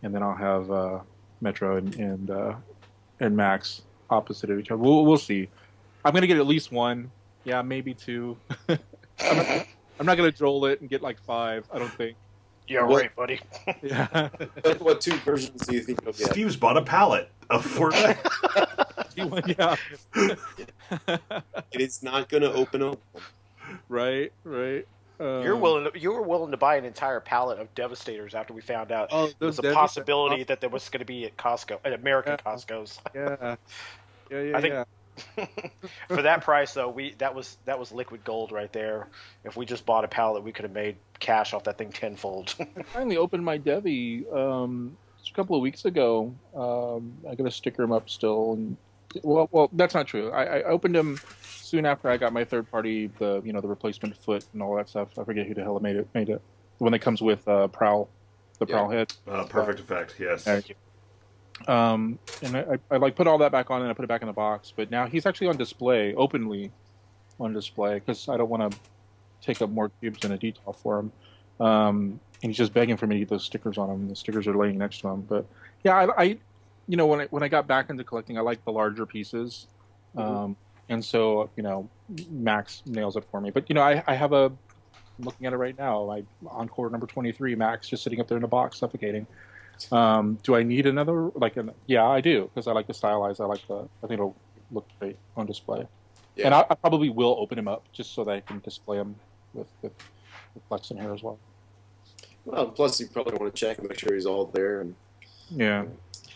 and then I'll have Metro and Max opposite of each other. We'll see. I'm going to get at least one, yeah, maybe 2. I'm not going to droll it and get like 5. I don't think. Yeah, right, buddy. Yeah. What 2 versions do you think you'll get? Steve's bought a pallet of Fort Max. Yeah. It's not going to open up. Right. You were willing to buy an entire pallet of Devastators after we found out there was a possibility that there was going to be at Costco, at American Costco's. Yeah. I think for that price though, that was liquid gold right there. If we just bought a pallet, we could have made cash off that thing tenfold. I finally opened my Devi just a couple of weeks ago. I got to sticker him up still, and well, that's not true. I opened him soon after I got my third party, the replacement foot and all that stuff. I forget who the hell made it. The one that comes with Prowl, Prowl head. Perfect Effect, yes. Thank you. And I like put all that back on, and I put it back in the box. But now he's actually on display, openly on display, because I don't want to take up more cubes in a detail for him. And he's just begging for me to get those stickers on him. The stickers are laying next to him. But yeah, I when I got back into collecting, I like the larger pieces. And so, Max nails it for me. But, I have I'm looking at it right now, Encore number 23, Max, just sitting up there in the box, suffocating. Do I need another? Yeah, I do, because I like the stylized. I think it'll look great on display. Yeah. And I probably will open him up just so that I can display him with Flex in here as well. Well, plus you probably want to check and make sure he's all there. And yeah.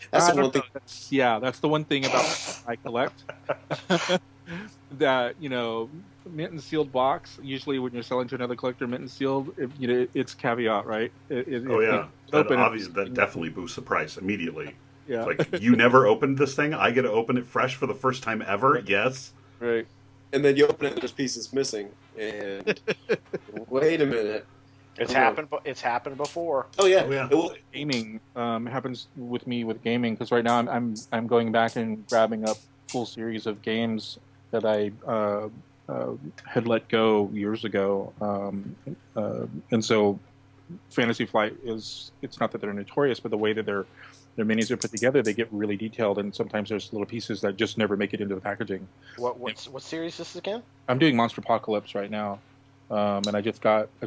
That's the one thing. That's the one thing about I collect. That mint and sealed box. Usually, when you're selling to another collector, mint and sealed, it's caveat, right? Yeah. Open it. that definitely boosts the price immediately. Yeah. Like, you never opened this thing? I get to open it fresh for the first time ever? Right. Yes. Right. And then you open it, and there's pieces missing. And wait a minute. It's I'm happened. It's happened before. Oh yeah. Oh, yeah. Well, Gaming happens with me with gaming because right now I'm going back and grabbing up full series of games that I had let go years ago, and so Fantasy Flight it's not that they're notorious, but the way that their minis are put together, they get really detailed, and sometimes there's little pieces that just never make it into the packaging. What series is this again? I'm doing Monster Apocalypse right now. And I've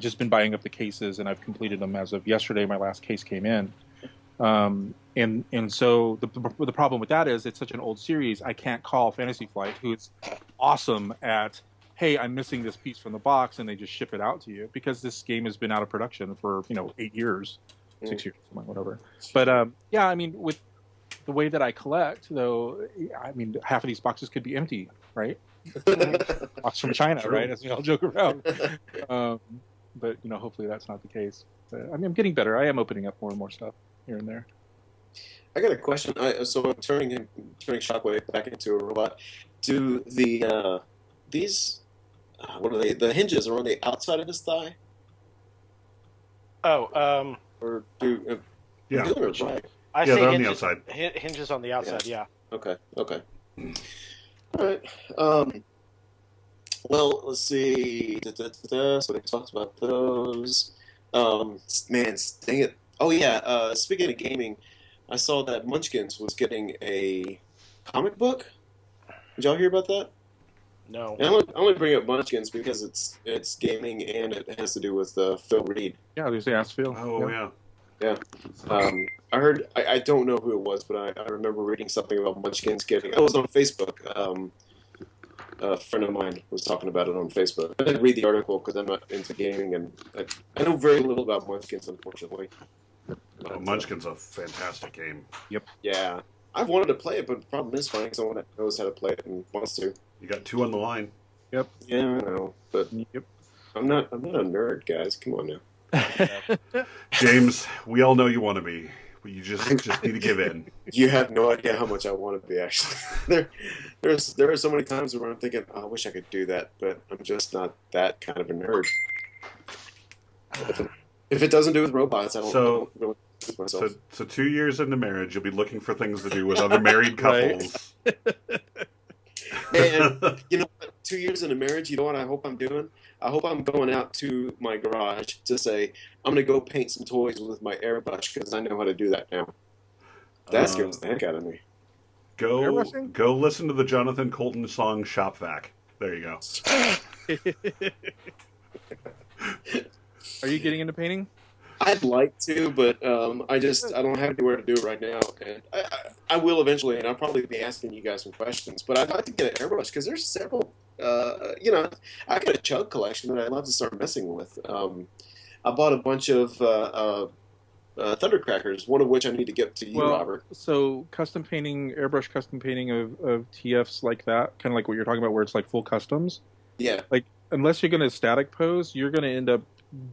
just been buying up the cases, and I've completed them as of yesterday. My last case came in, and so the problem with that is it's such an old series. I can't call Fantasy Flight, who's awesome at, hey, I'm missing this piece from the box, and they just ship it out to you because this game has been out of production for 8 years, 6 years, whatever. But yeah, I mean, with the way that I collect, though, I mean, half of these boxes could be empty, right? Box from China, True. right? As we all joke around. But hopefully that's not the case. But, I mean, I'm getting better. I am opening up more and more stuff here and there. I got a question. So I'm turning Shockwave back into a robot. Do these what are they? The hinges are on the outside of his thigh, Oh, or do Yeah. I'm doing it right? I Yeah, say they're on the hinges, outside. hinges on the outside. Yeah. Okay. All right. Well, let's see. So we talked about those. Man, dang it. Oh yeah. Speaking of gaming, I saw that Munchkins was getting a comic book. Did y'all hear about that? No. And I'm gonna bring up Munchkins because it's gaming and it has to do with Phil Reed. Yeah, there's the ass feel. Oh, yeah. Yeah. I heard. I don't know who it was, but I remember reading something about Munchkins getting. It was on Facebook. A friend of mine was talking about it on Facebook. I didn't read the article because I'm not into gaming, and I know very little about Munchkins, unfortunately. Oh, Munchkin's a fantastic game. Yeah, I've wanted to play it, but the problem is finding someone that knows how to play it and wants to. You got 2 on the line. Yeah, I know, but Yep. I'm not a nerd, guys. Come on now. James, we all know you want to be. You just need to give in. You have no idea how much I want to be. Actually, there are so many times where I'm thinking, oh, I wish I could do that, but I'm just not that kind of a nerd. If it doesn't do with robots, I don't really do myself. So 2 years into marriage, you'll be looking for things to do with other married couples. And you know what? 2 years into marriage, you know what I hope I'm doing? I hope I'm going out to my garage to say, I'm going to go paint some toys with my airbrush because I know how to do that now. That scares the heck out of me. Go listen to the Jonathan Colton song Shop Vac. There you go. Are you getting into painting? I'd like to, but I don't have anywhere to do it right now. And I will eventually, and I'll probably be asking you guys some questions. But I'd like to get an airbrush because there's several. I got a chug collection that I'd love to start messing with. I bought a bunch of Thundercrackers, one of which I need to get to you, Robert. So airbrush custom painting of TFs like that, kind of like what you're talking about, where it's like full customs. Yeah. Like, unless you're going to static pose, you're going to end up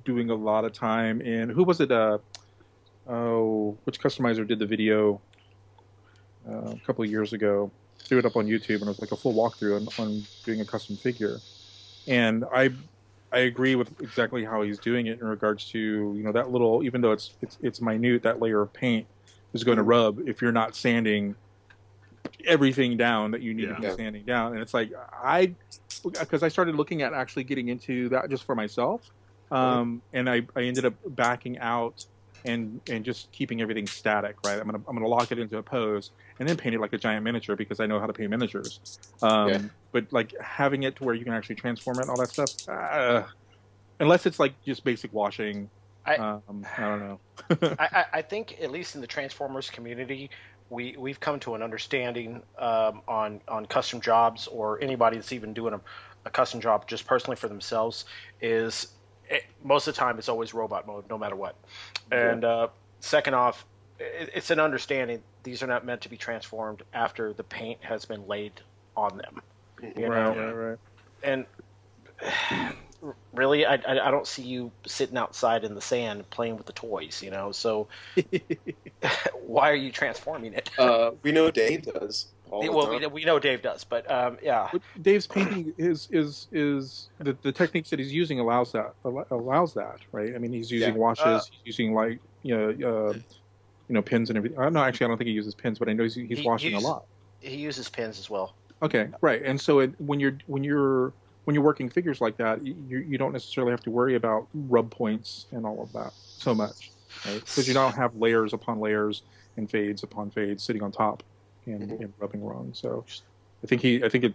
doing a lot of time in, who was it, which customizer did the video a couple of years ago, threw it up on YouTube, and it was like a full walkthrough on doing a custom figure. And I agree with exactly how he's doing it in regards to, that little, even though it's minute, that layer of paint is going to rub if you're not sanding everything down that you need to be sanding down. And it's like, because I started looking at actually getting into that just for myself. And I ended up backing out and just keeping everything static, right? I'm gonna lock it into a pose and then paint it like a giant miniature because I know how to paint miniatures. But like having it to where you can actually transform it and all that stuff, unless it's like just basic washing, I don't know. I think at least in the Transformers community, we've come to an understanding on custom jobs, or anybody that's even doing a custom job just personally for themselves is. Most of the time, it's always robot mode, no matter what. And second off, it's an understanding these are not meant to be transformed after the paint has been laid on them. You know? Right. And really, I don't see you sitting outside in the sand playing with the toys, So why are you transforming it? We know Dave does all the Well, time. we know Dave does, but yeah. But Dave's painting is the techniques that he's using allows that, right? I mean, he's using Yeah. washes, he's using like pins and everything. No, actually, I don't think he uses pins, but I know he's He washing a uses- lot. He uses pins as well. Okay, right. And so when you're working figures like that, you don't necessarily have to worry about rub points and all of that so much, right? Because you don't have layers upon layers and fades upon fades sitting on top and rubbing wrong. So I think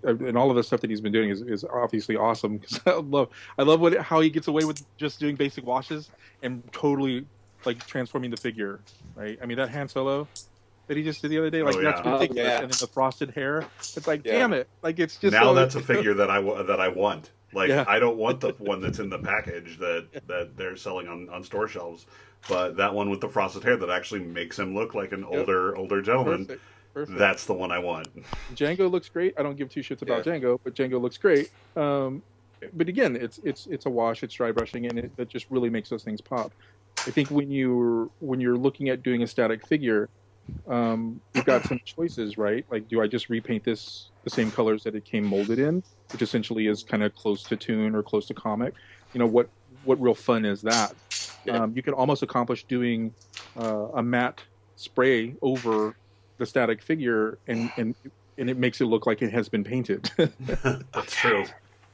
and all of the stuff that he's been doing is obviously awesome. Because I love how he gets away with just doing basic washes and totally like transforming the figure, right? I mean that Han Solo that he just did the other day, like that's ridiculous. Yeah. And then the frosted hair, it's like, Yeah. damn it, like it's just Now so, that's a figure that I want. Like Yeah. I don't want the one that's in the package that they're selling on store shelves, but that one with the frosted hair that actually makes him look like an older gentleman. Perfect. That's the one I want. Django looks great. I don't give two shits about Yeah. Django, but Django looks great. But again, it's a wash, it's dry brushing, and it just really makes those things pop. I think when you're looking at doing a static figure, you've got some choices, right? Like, do I just repaint this the same colors that it came molded in, which essentially is kind of close to Toon or close to comic? What real fun is that? Yeah. You can almost accomplish doing a matte spray over the static figure, and it makes it look like it has been painted. That's true.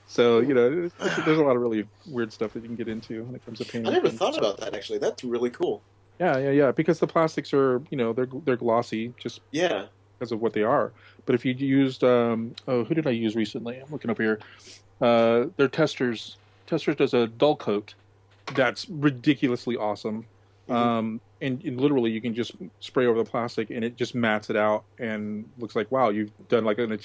So there's a lot of really weird stuff that you can get into when it comes to painting. I never thought about that actually. That's really cool. Yeah. Because the plastics are, they're glossy just Yeah. because of what they are. But if you used, who did I use recently? I'm looking up here. They're Testors. Testors does a dull coat that's ridiculously awesome. And literally you can just spray over the plastic and it just mats it out and looks like, wow, you've done like an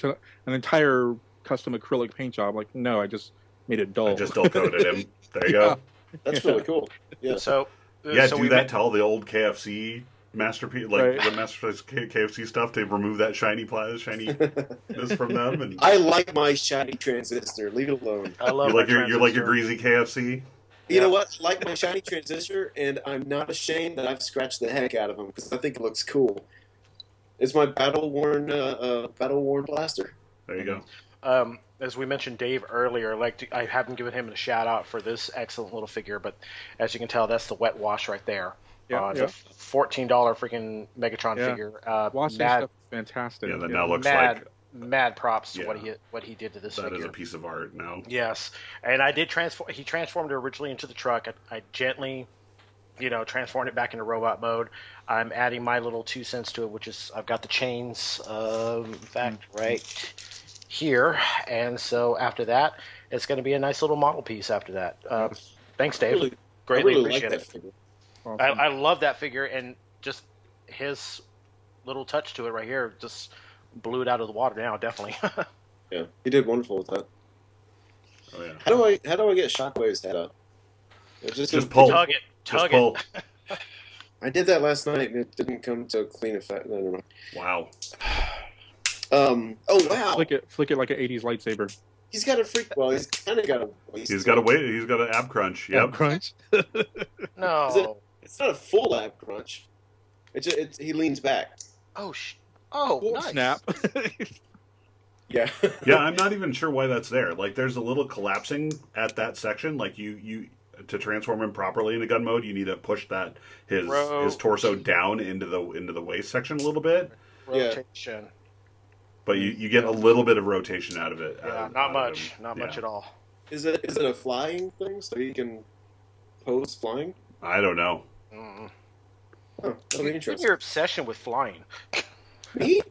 entire custom acrylic paint job. Like, no, I just made it dull. I just dull coated him. There you go. That's really cool. Yeah. So Yeah, so do we that to all the old KFC masterpiece, like Right. the masterpiece KFC stuff, to remove that shininess from them. And I like my shiny transistor. Leave it alone. I love you're like your greasy KFC. You know what? I like my shiny transistor, and I'm not ashamed that I've scratched the heck out of them because I think it looks cool. It's my battle worn blaster. There you go. As we mentioned Dave earlier, I haven't given him a shout out for this excellent little figure, but as you can tell, that's the wet wash right there. Yeah, It's a $14 freaking Megatron Yeah. figure. Washing Mad, stuff is fantastic. Yeah, that now looks mad, like mad props to Yeah. what he did to this that figure. is a piece of art now. Yes, and I did transform. He transformed it originally into the truck. I gently, transformed it back into robot mode. I'm adding my little 2 cents to it, which is I've got the chains, in fact, right here, and so after that, it's going to be a nice little model piece. After that, thanks, Dave. I Greatly really like appreciate that it. figure. Awesome. I love that figure, and just his little touch to it right here just blew it out of the water. Now, definitely. Yeah, he did wonderful with that. Oh yeah. How do I get Shockwave's head up? Just pull. Tug it. Just Tug pull. it. I did that last night and it didn't come to a clean effect. No, never mind. Wow. Oh wow! Flick it like an 80s lightsaber. He's got a freak. Well, he's kind of got a waist. He's got a weight. He's got an ab crunch. Yep. Crunch. No. It's not a full ab crunch. He leans back. Oh, nice. Snap. Yeah. Yeah, I'm not even sure why that's there. Like, there's a little collapsing at that section. Like, you to transform him properly into gun mode, you need to push that his torso down into the waist section a little bit. Rotation. But you get a little bit of rotation out of it. Yeah, not much. Not much at all. Is it a flying thing so he can pose flying? I don't know. Mm. Oh, that'll be What's interesting. your obsession with flying? Me?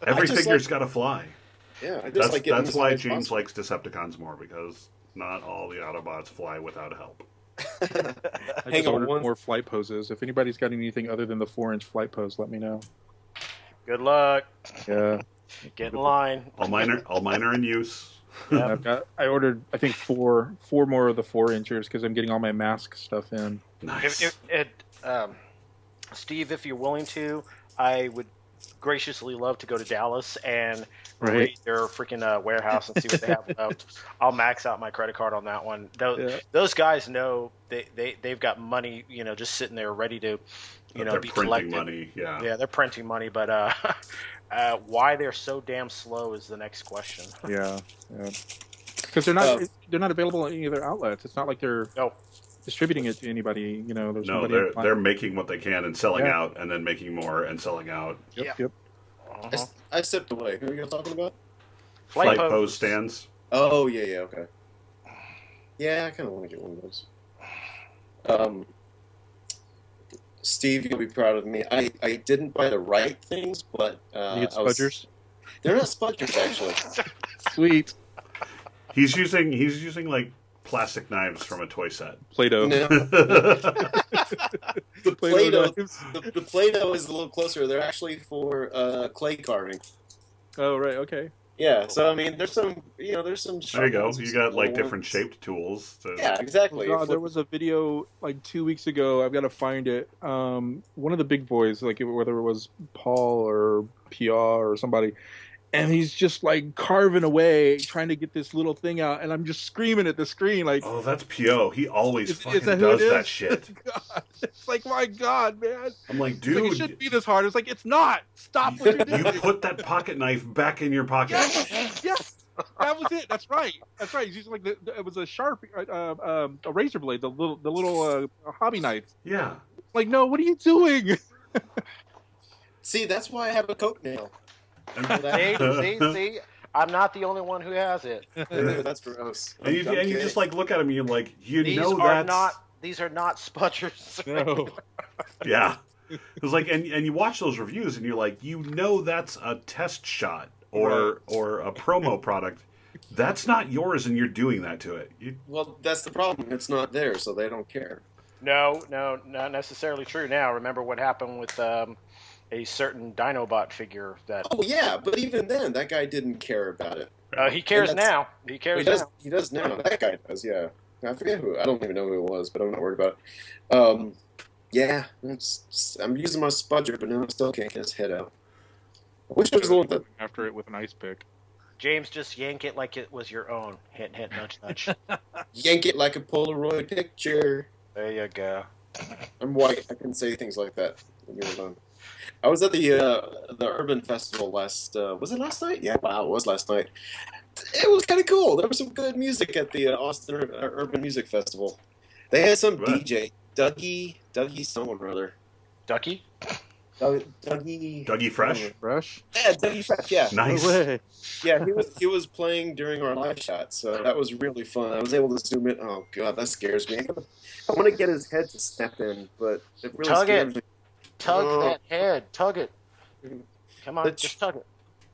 Every I just figure's like- got to fly. Yeah, I just like getting That's why as high as James likes Decepticons more, because not all the Autobots fly without help. I Hang just on ordered one- more flight poses. If anybody's got anything other than the 4-inch flight pose, let me know. Good luck. Yeah. Get in line. All mine are in use. I ordered, I think, four more of the 4-inchers because I'm getting all my mask stuff in. Nice. Steve, if you're willing to, I would graciously love to go to Dallas and Right. raid their freaking warehouse and see what they have left. I'll max out my credit card on that one. Those guys know they've got money, just sitting there ready to, they're be printing collected. money. Yeah. Yeah, they're printing money, but why they're so damn slow is the next question. Yeah. Because they're not available in any of their outlets. It's not like they're distributing it to anybody. There's No, nobody. they're making what they can and selling out, and then making more and selling out. Yep. Uh-huh. I stepped away. Who are you guys talking about? Flight pose stands. Oh, yeah, okay. Yeah, I kind of want to get one of those. Steve, you'll be proud of me. I didn't buy the right things, but You get spudgers. They're not spudgers, actually. Sweet. He's using like plastic knives from a toy set. Play-Doh. No. The Play-Doh is a little closer. They're actually for clay carving. Oh right. Okay. Yeah, so I mean, there's some. There you go. sharp You got like ones. different shaped tools. Yeah, exactly. Oh, God, there was a video like 2 weeks ago. I've got to find it. One of the big boys, like whether it was Paul or PR or somebody, and he's just like carving away, trying to get this little thing out, and I'm just screaming at the screen like, Oh, that's P.O. He always fucking that who does it is? that shit. God. It's like, my God, man. I'm like, It's like, dude, it shouldn't be this hard. It's like, it's not. Stop what you're doing. you put that pocket knife back in your pocket. Yes. That was it. That's right. He's using like it was a sharp, a razor blade, the little hobby knife. Yeah. Like, no, what are you doing? See, that's why I have a Coke nail. See, I'm not the only one who has it. That's gross. And you just like look at him and you're like, These are not spudgers. No. Yeah. It's like, and you watch those reviews and you're like, that's a test shot or a promo product. That's not yours, and you're doing that to it. Well, that's the problem. It's not there, so they don't care. No, not necessarily true. Now, remember what happened with a certain Dinobot figure that. Oh yeah, but even then, that guy didn't care about it. He cares now. He cares now. He does now. That guy does. Yeah. I forget who. I don't even know who it was, but I'm not worried about it. Yeah, I'm using my spudger, but now I still can't get his head out. I wish there was a little bit. After it with an ice pick. James, just yank it like it was your own. Hint, hint, nudge, nudge. Yank it like a Polaroid picture. There you go. I'm white. I can say things like that. I was at the Urban Festival last. Was it last night? Yeah, wow, it was last night. It was kind of cool. There was some good music at the Austin Urban Music Festival. They had some DJ, Dougie someone or other. Ducky? Dougie Fresh? Fresh? Yeah, Dougie Fresh. Yeah, Nice. No way. yeah. He was playing during our live shot, so that was really fun. I was able to zoom in. Oh god, that scares me. I want to get his head to snap in, but it really Tug scares it. me. Tug that head. Tug it. Come on, just tug it.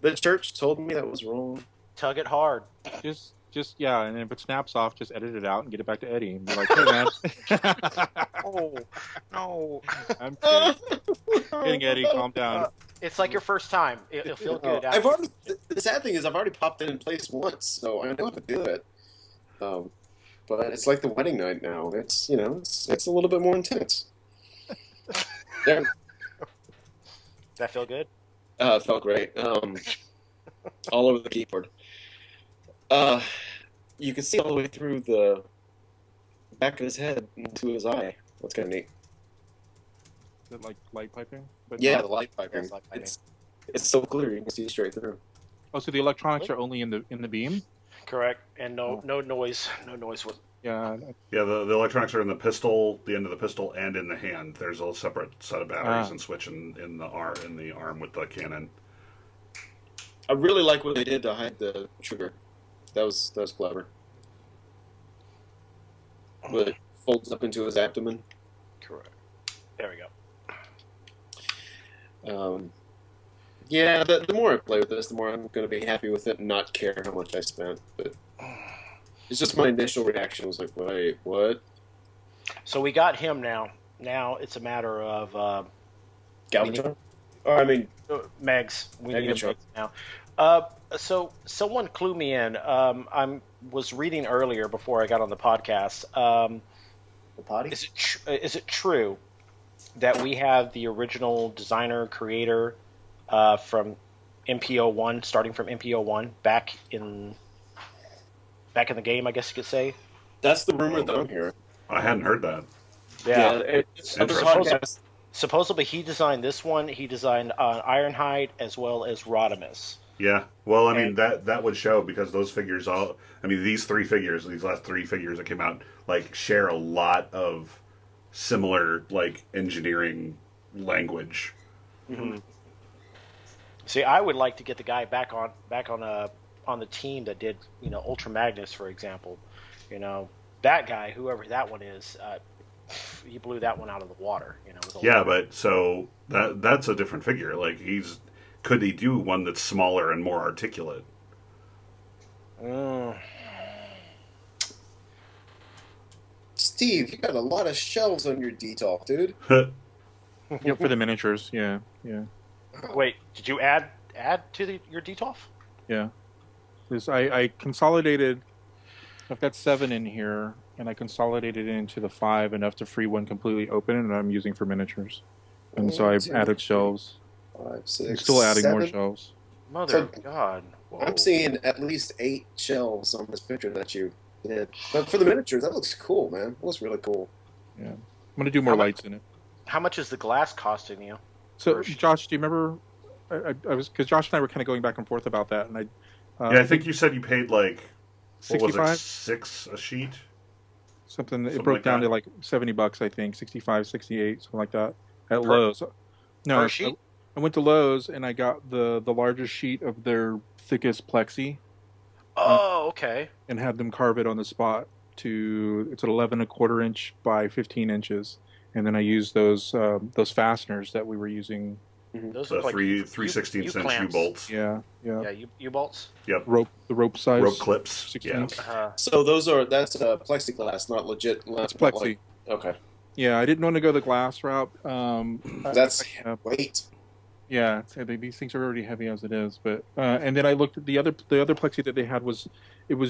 The church told me that was wrong. Tug it hard. Just yeah, and if it snaps off, just edit it out and get it back to Eddie and be like, hey man. Oh, no. I'm kidding, Eddie, calm down. It's like your first time. It'll feel good. The sad thing is I've already popped it in place once, so I know how to do it. But it's like the wedding night now. It's it's a little bit more intense. Yeah. That feel good? It felt great. All over the keyboard. You can see all the way through the back of his head into his eye. That's kind of neat. Is it like light piping? But Yeah, not- the light piping. Yes, light piping. It's so clear you can see straight through. Oh, so the electronics are only in the beam? Correct. And no noise. No noise with. Yeah. Yeah, the electronics are in the pistol, the end of the pistol, and in the hand. There's a separate set of batteries and switch in the arm with the cannon. I really like what they did to hide the trigger. That was clever. But it folds up into his abdomen. Correct. There we go. Yeah, the more I play with this, the more I'm going to be happy with it and not care how much I spent. But it's just my initial reaction was like, wait, what? So we got him now. Now it's a matter of Galvatron? Megs. We need Megatron. Megs now. So someone clue me in. I was reading earlier before I got on the podcast. The potty? Is it true that we have the original designer creator from MPO1, starting from MPO1 back in the game, I guess you could say. That's the rumor that I'm hearing. I hadn't heard that. Yeah. It's other Interesting. podcasts. Supposedly he designed this one. He designed Ironhide as well as Rodimus. Yeah. Well, I mean that would show because those figures all. I mean these last three figures that came out, like share a lot of similar like engineering language. Mm-hmm. See, I would like to get the guy back on the team that did Ultra Magnus, for example. That guy, whoever that one is, he blew that one out of the water. Yeah, but so that's a different figure. Like could he do one that's smaller and more articulate? Steve, you got a lot of shelves on your detail, dude. Yeah, for the miniatures. Yeah. Wait, did you add to your Detolf? Yeah. Because I consolidated. I've got 7 in here, and I consolidated it into the 5 enough to free one completely open, and I'm using for miniatures. And so I've added shelves. 5, 6, I'm still adding 7. more shelves. Mother of God. Whoa. I'm seeing at least 8 shelves on this picture that you did. But for the miniatures, that looks cool, man. That looks really cool. Yeah. I'm gonna do more lights in it. How much is the glass costing you? So, Josh, do you remember? I was because Josh and I were kind of going back and forth about that, and I think you said you paid like what was 65? it, $6 a sheet? Something. It Something broke like down that? to like $70, I think, 65, 68, something like that at Lowe's. No, per sheet? I went to Lowe's and I got the largest sheet of their thickest plexi Oh, okay. and had them carve it on the spot. It's an 11 1/4 inch by 15 inches, and then I used those fasteners that we were using. Those The look like 3/16 U bolts. Yeah. Yeah, U-bolts. Yep. The rope size. Rope clips. 16. Yeah. So that's plexiglass, not legit. It's plexi. Okay. Yeah, I didn't want to go the glass route. That's I- weight. Yeah, these things are already heavy as it is. But and then I looked at the other plexi that they had was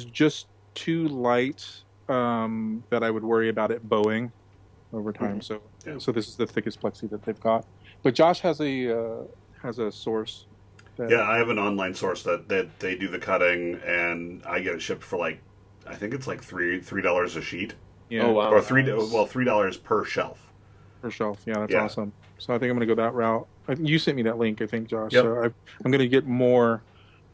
just too light that I would worry about it bowing over time. Mm-hmm. So this is the thickest plexi that they've got. But Josh has a source. Yeah, I have an online source that they do the cutting, and I get it shipped for like I think it's like $3 a sheet. Yeah. Oh wow. Or $3 per shelf. Per shelf. Yeah, that's Yeah. awesome. So I think I'm going to go that route. You sent me that link, I think, Josh. Yep. So I'm going to get more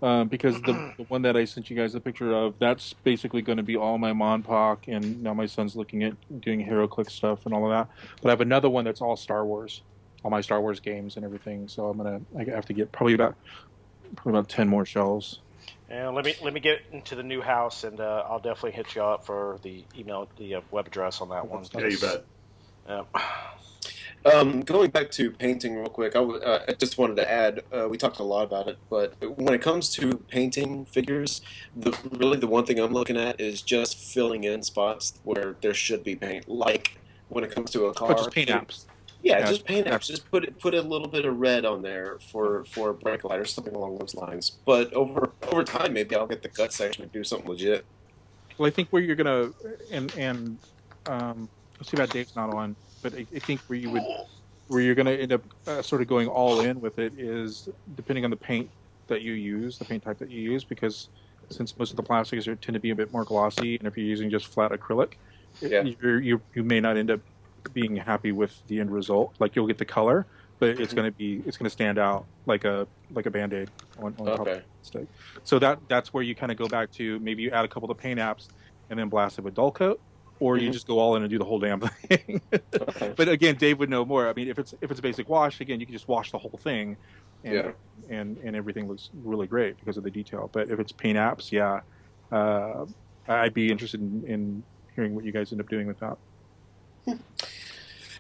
because the one that I sent you guys a picture of, that's basically going to be all my Monpoc, and now my son's looking at doing HeroClix stuff and all of that. But I have another one that's all Star Wars, all my Star Wars games and everything. So I have to get probably about 10 more shelves. And let me get into the new house, and I'll definitely hit you up for the email, the web address on that one. Yeah, you bet. Going back to painting real quick, I just wanted to add, we talked a lot about it, but when it comes to painting figures, really the one thing I'm looking at is just filling in spots where there should be paint. Like when it comes to a car. But just paint apps. Yeah, Yeah. just paint apps. Just put a little bit of red on there for a brake light or something along those lines. But over time, maybe I'll get the gut section to do something legit. Well, I think where you're gonna let's see about Dave's not on, but I think where you're gonna end up sort of going all in with it is depending on the paint that you use, the paint type that you use, because since most of the plastics tend to be a bit more glossy, and if you're using just flat acrylic, Yeah. you may not end up being happy with the end result. Like you'll get the color, but it's gonna stand out like a Band-Aid on top of Okay. the stick. So that's where you kind of go back to maybe you add a couple of paint apps and then blast it with dull coat, or you just go all in and do the whole damn thing. Okay. But again, Dave would know more. I mean, if it's a basic wash, again, you can just wash the whole thing, and and everything looks really great because of the detail. But if it's paint apps, yeah, I'd be interested in hearing what you guys end up doing with that.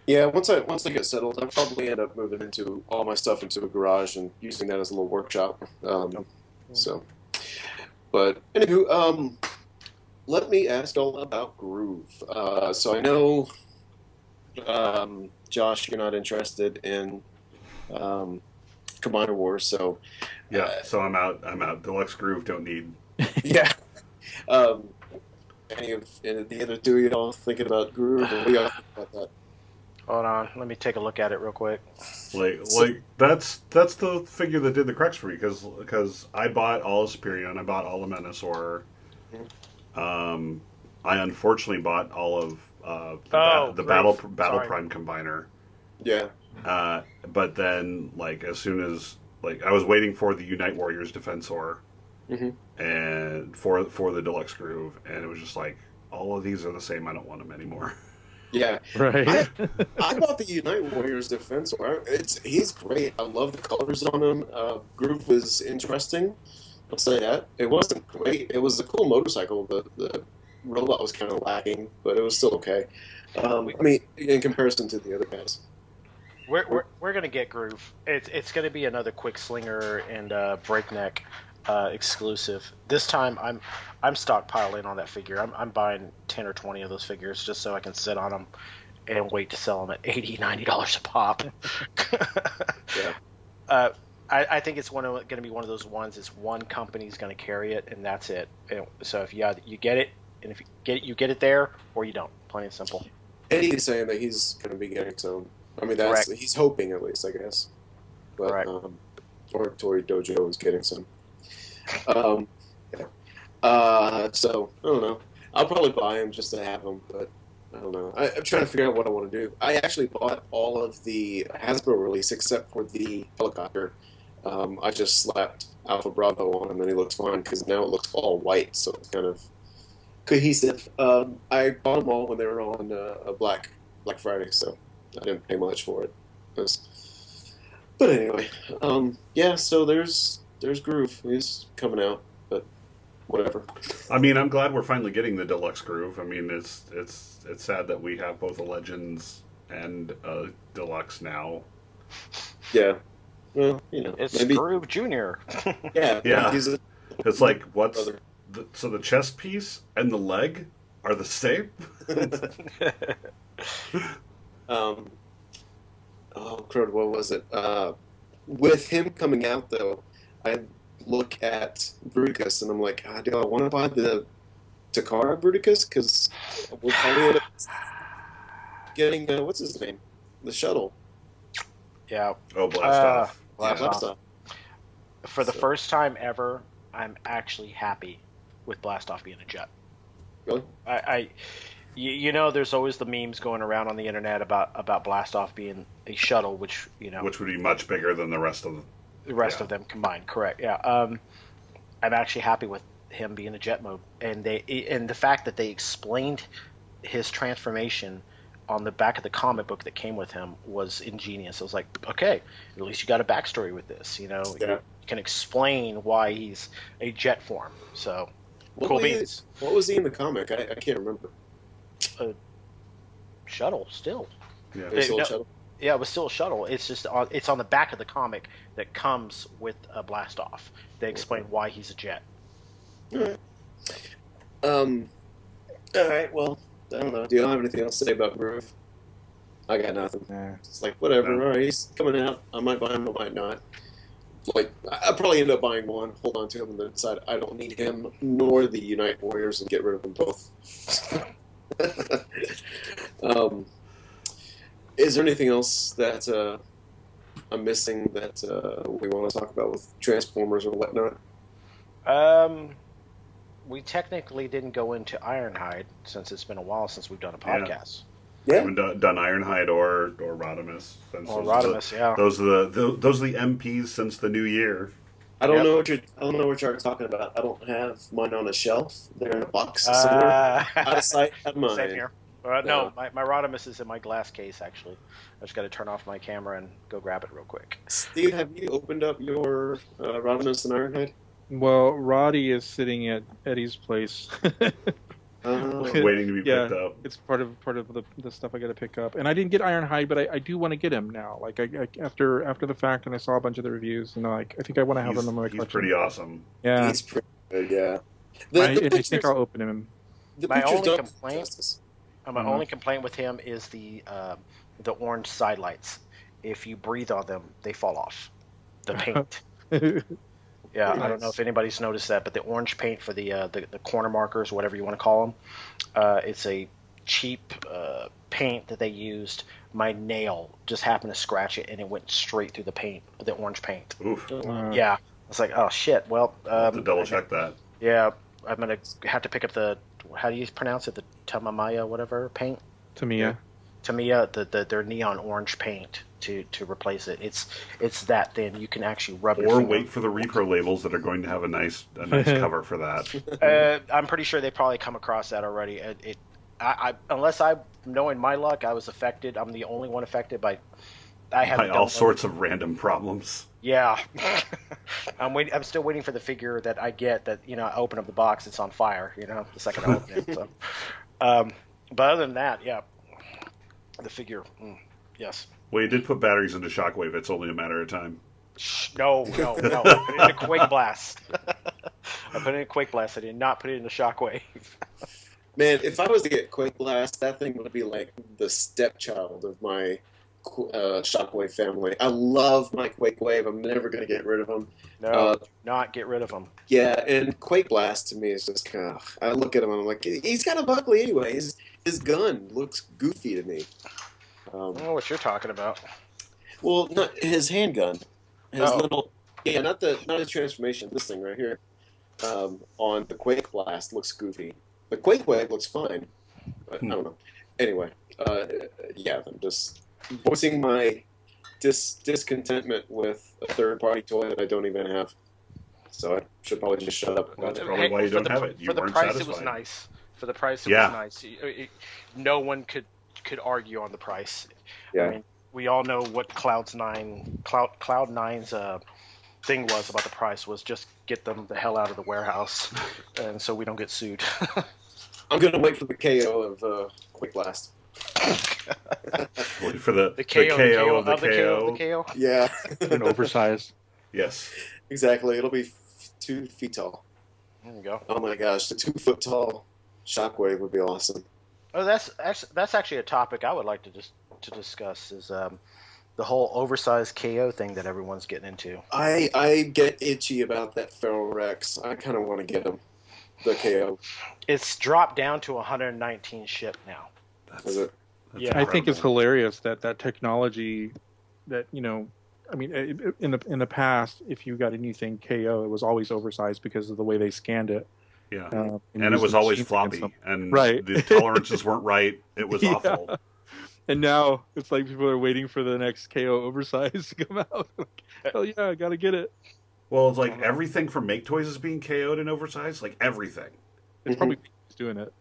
Yeah, once I get settled, I'll probably end up moving all my stuff into a garage and using that as a little workshop. So, but anywho, let me ask all about Groove. So I know, Josh, you're not interested in Commander Wars, so Yeah, so I'm out. Deluxe Groove don't need. yeah. Any of the other two of y'all thinking about Groove, or what do y'all think about that? Hold on, let me take a look at it real quick. Like that's the figure that did the crux for me because I bought all of Superior, I bought all of Menasor. I unfortunately bought all of the Battle Sorry. Prime Combiner. Yeah. But then, like, as soon as I was waiting for the Unite Warriors Defensor, and for the Deluxe Groove, and it was just like all of these are the same. I don't want them anymore. Yeah. Right. I bought the Unite Warriors Defensor. He's great. I love the colors on him. Groove was interesting. I'll say that. It wasn't great. It was a cool motorcycle. The robot was kind of lacking, but it was still okay. I mean, in comparison to the other guys. We're gonna get Groove. It's gonna be another quick slinger and breakneck exclusive. This time I'm stockpiling on that figure. I'm buying 10 or 20 of those figures just so I can sit on them and wait to sell them at $80-$90 a pop. Yeah. I think it's going to be one of those ones. It's one company's going to carry it, and that's it. So if you get it, and if you get it there, or you don't. Plain and simple. Eddie is saying that he's going to be getting some. I mean, he's hoping at least, I guess. But Right. Or Toy Dojo is getting some. Yeah. So I don't know. I'll probably buy them just to have them, but I don't know. I'm trying to figure out what I want to do. I actually bought all of the Hasbro release except for the helicopter. I just slapped Alpha Bravo on him, and he looks fine because now it looks all white, so it's kind of cohesive. I bought them all when they were on a Black Friday, so I didn't pay much for it. But anyway, yeah. So there's Groove. He's coming out, but whatever. I mean, I'm glad we're finally getting the Deluxe Groove. I mean, it's sad that we have both a Legends and a Deluxe now. Yeah. Well, It's maybe. Groove Junior. Yeah. Yeah. It's like Brother. so the chest piece and the leg are the same. Oh, crud, what was it? With him coming out, though, I look at Bruticus, and I'm like, do I want to buy the Takara Bruticus? Because we'll probably end up getting, what's his name? The shuttle. Yeah. Oh, blast off. Blast Yeah, off. Blast For the first time ever, I'm actually happy with Blastoff being a jet. Really? There's always the memes going around on the internet about Blastoff being a shuttle, which Which would be much bigger than the rest of of them combined. Correct. Yeah. I'm actually happy with him being a jet mode, and the fact that they explained his transformation on the back of the comic book that came with him was ingenious. I was like, okay, at least you got a backstory with this. Yeah. You can explain why he's a jet form. So cool beans. What was he in the comic? I can't remember. Shuttle still. Yeah. It was still a shuttle? Yeah, it was still a shuttle. It's just it's on the back of the comic that comes with a Blastoff. They explain why he's a jet. All right. All right. Well, I don't know. Do you have anything else to say about Groove? I got nothing. Nah. It's like whatever. No. All right, he's coming out. I might buy him. I might not. Like I'll probably end up buying one, hold on to him, and then decide I don't need him nor the Unite Warriors and get rid of them both. Is there anything else that I'm missing that we want to talk about with Transformers or whatnot? We technically didn't go into Ironhide since it's been a while since we've done a podcast. We haven't done Ironhide or Rodimus. Or Rodimus, yeah. Those are the MPs since the new year. I don't Yep. know what you're talking about. I don't have mine on a shelf. They're in a box somewhere. Out of sight, out of mind. Same here. No, my Rodimus is in my glass case, actually. I just got to turn off my camera and go grab it real quick. Steve, have you opened up your Rodimus and Ironhide? Well, Roddy is sitting at Eddie's place. Waiting to be picked up. It's part of the stuff I got to pick up. And I didn't get Ironhide, but I do want to get him now. Like after the fact, and I saw a bunch of the reviews, and I think I want to have him in my collection. He's pretty awesome. Yeah, He's pretty good, yeah. I think I'll open him. My pictures only don't complaint- justice. My only complaint with him is the orange sidelights. If you breathe on them, they fall off. The paint. Yeah, I don't know if anybody's noticed that, but the orange paint for the corner markers, whatever you want to call them, it's a cheap paint that they used, my nail just happened to scratch it and it went straight through the paint, the orange paint. Oof. Yeah, I was like, oh shit. Well, I'll have to double check that. Yeah, I'm gonna have to pick up the, how do you pronounce it? The Tamamaya whatever paint. Tamiya. Tamiya, their neon orange paint to replace it. It's that thin. You can actually rub it. Or wait for the repro labels that are going to have a nice cover for that. I'm pretty sure they probably come across that already. Unless knowing my luck, I was affected. I'm the only one affected by. I have all sorts of random problems. Yeah, I'm still waiting for the figure that I get. That I open up the box, it's on fire. The second I open it. So, but other than that, yeah, the figure, yes. Well, you did put batteries into Shockwave. It's only a matter of time. No. I put it in a Quake Blast. I put it in a Quake Blast. I did not put it in a Shockwave. Man, if I was to get Quake Blast, that thing would be like the stepchild of my Shockwave family. I love my Quake Wave. I'm never going to get rid of them. No, not get rid of them. Yeah, and Quake Blast to me is just kind of. I look at him and I'm like, he's got a buckley anyway. His gun looks goofy to me. I don't know what you're talking about. Well, not his handgun. His little. Yeah, not his transformation. This thing right here. On the Quake Blast looks goofy. The Quake Wave looks fine. But I don't know. Anyway, yeah, I'm just voicing my discontentment with a third-party toy that I don't even have. So I should probably just shut up. Well, that's probably why you don't have it. You for the weren't price, satisfied. it was nice. For the price, it was nice. No one could argue on the price. Yeah. I mean, we all know what Cloud9's thing was about the price was just get them the hell out of the warehouse, and so we don't get sued. I'm gonna wait for the KO of Quick Blast. Wait for the KO of the KO. Yeah. An oversized. Yes. Exactly. It'll be 2 feet tall. There you go. Oh my gosh, the 2 foot tall Shockwave would be awesome. Oh, that's actually a topic I would like to discuss is the whole oversized KO thing that everyone's getting into. I get itchy about that Feral Rex. I kind of want to get him. The KO. It's dropped down to 119 ship now. Is it? I think it's hilarious that technology that, I mean, in the past, if you got anything KO, it was always oversized because of the way they scanned it. Yeah. And it was always floppy. And the tolerances weren't right. It was awful. And now it's like people are waiting for the next KO oversize to come out. Hell yeah, I got to get it. Well, it's like everything from Make Toys is being KO'd and oversized. Like everything. It's probably doing it.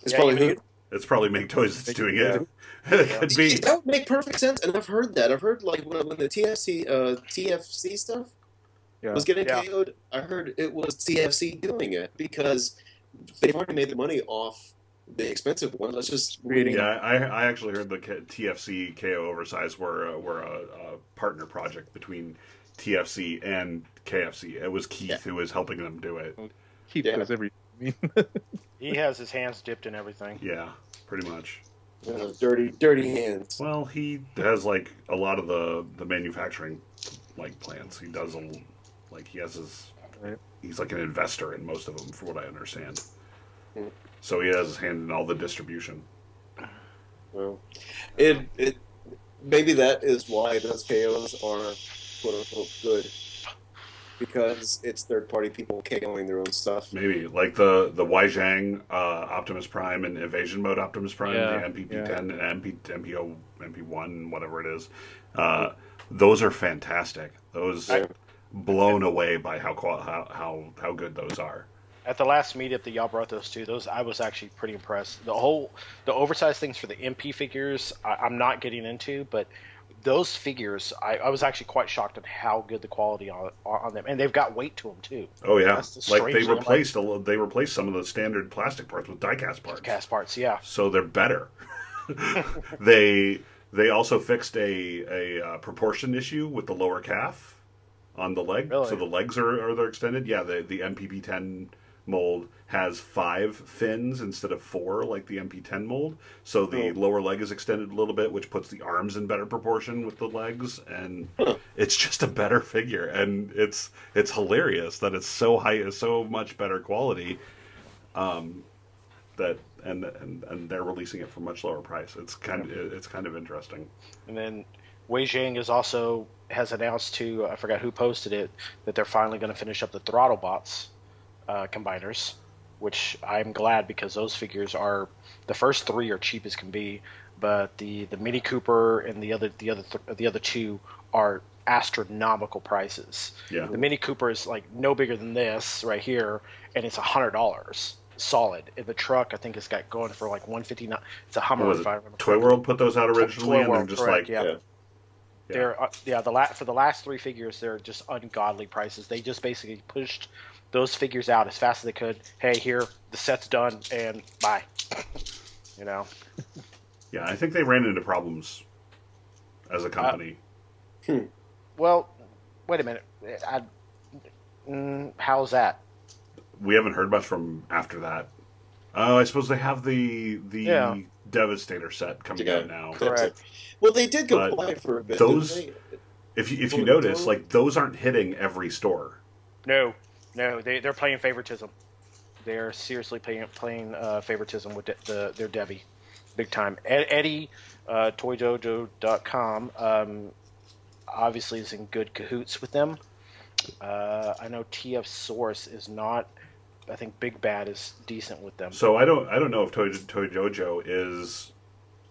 It's probably who? It's probably Make Toys that's doing it. It could be. That would make perfect sense, and I've heard that. I've heard like when the TFC stuff was getting KO'd. I heard it was TFC doing it because they've already made the money off the expensive one. Let's just I actually heard the TFC KO oversize were a partner project between TFC and KFC. It was Keith who was helping them do it. Keith does everything. He has his hands dipped in everything. Yeah, pretty much. Dirty hands. Well, he has like a lot of the manufacturing plants. He does he has his. Right. He's like an investor in most of them, from what I understand. So he has his hand in all the distribution. Well, it maybe that is why those KOs are quote unquote good, because it's third party people KOing their own stuff. Maybe like the Weizhang Optimus Prime and Evasion Mode Optimus Prime, the MPP-10 and MP1, whatever it is. Those are fantastic. Those blown away by how good those are. At the last meetup that y'all brought those two, I was actually pretty impressed. The oversized things for the MP figures, I'm not getting into, but those figures, I was actually quite shocked at how good the quality on them, and they've got weight to them too. Oh yeah, like they replaced some of the standard plastic parts with die-cast parts. Die-cast parts, yeah. So they're better. They also fixed a proportion issue with the lower calf on the leg, really? So the legs are extended. Yeah, the MPP-10 mold has 5 fins instead of 4 like the MP10 mold, so the lower leg is extended a little bit, which puts the arms in better proportion with the legs, and it's just a better figure, and it's hilarious that it's so much better quality. that and they're releasing it for much lower price. It's kind of interesting. And then Wei Zhang has announced to, I forgot who posted it, that they're finally going to finish up the Throttle Bots combiners, which I'm glad because those figures are, the first 3 are cheap as can be, but the Mini Cooper and the other 2 are astronomical prices. Yeah. The Mini Cooper is like no bigger than this right here, and it's $100 solid. And the truck, I think, it's got going for like $159. It's a Hummer. What was if it? I remember Toy correctly. World put those out originally, Toy and World, they're just correct, like, yeah. Yeah. They're for the last 3 figures, they're just ungodly prices. They just basically pushed those figures out as fast as they could. Hey, here, the set's done, and bye. You know. Yeah, I think they ran into problems as a company. Well, wait a minute. How's that? We haven't heard much from after that. I suppose they have the Yeah. Devastator set coming out now. Correct. Well, they did go But quiet for a bit. those- didn't they? If you notice, like those aren't hitting every store. No, they're playing favoritism. They're seriously playing favoritism with their Debbie, big time. Eddie, ToyDojo.com, obviously is in good cahoots with them. I know TF Source is not. I think Big Bad is decent with them. So I don't know if Toy Jojo is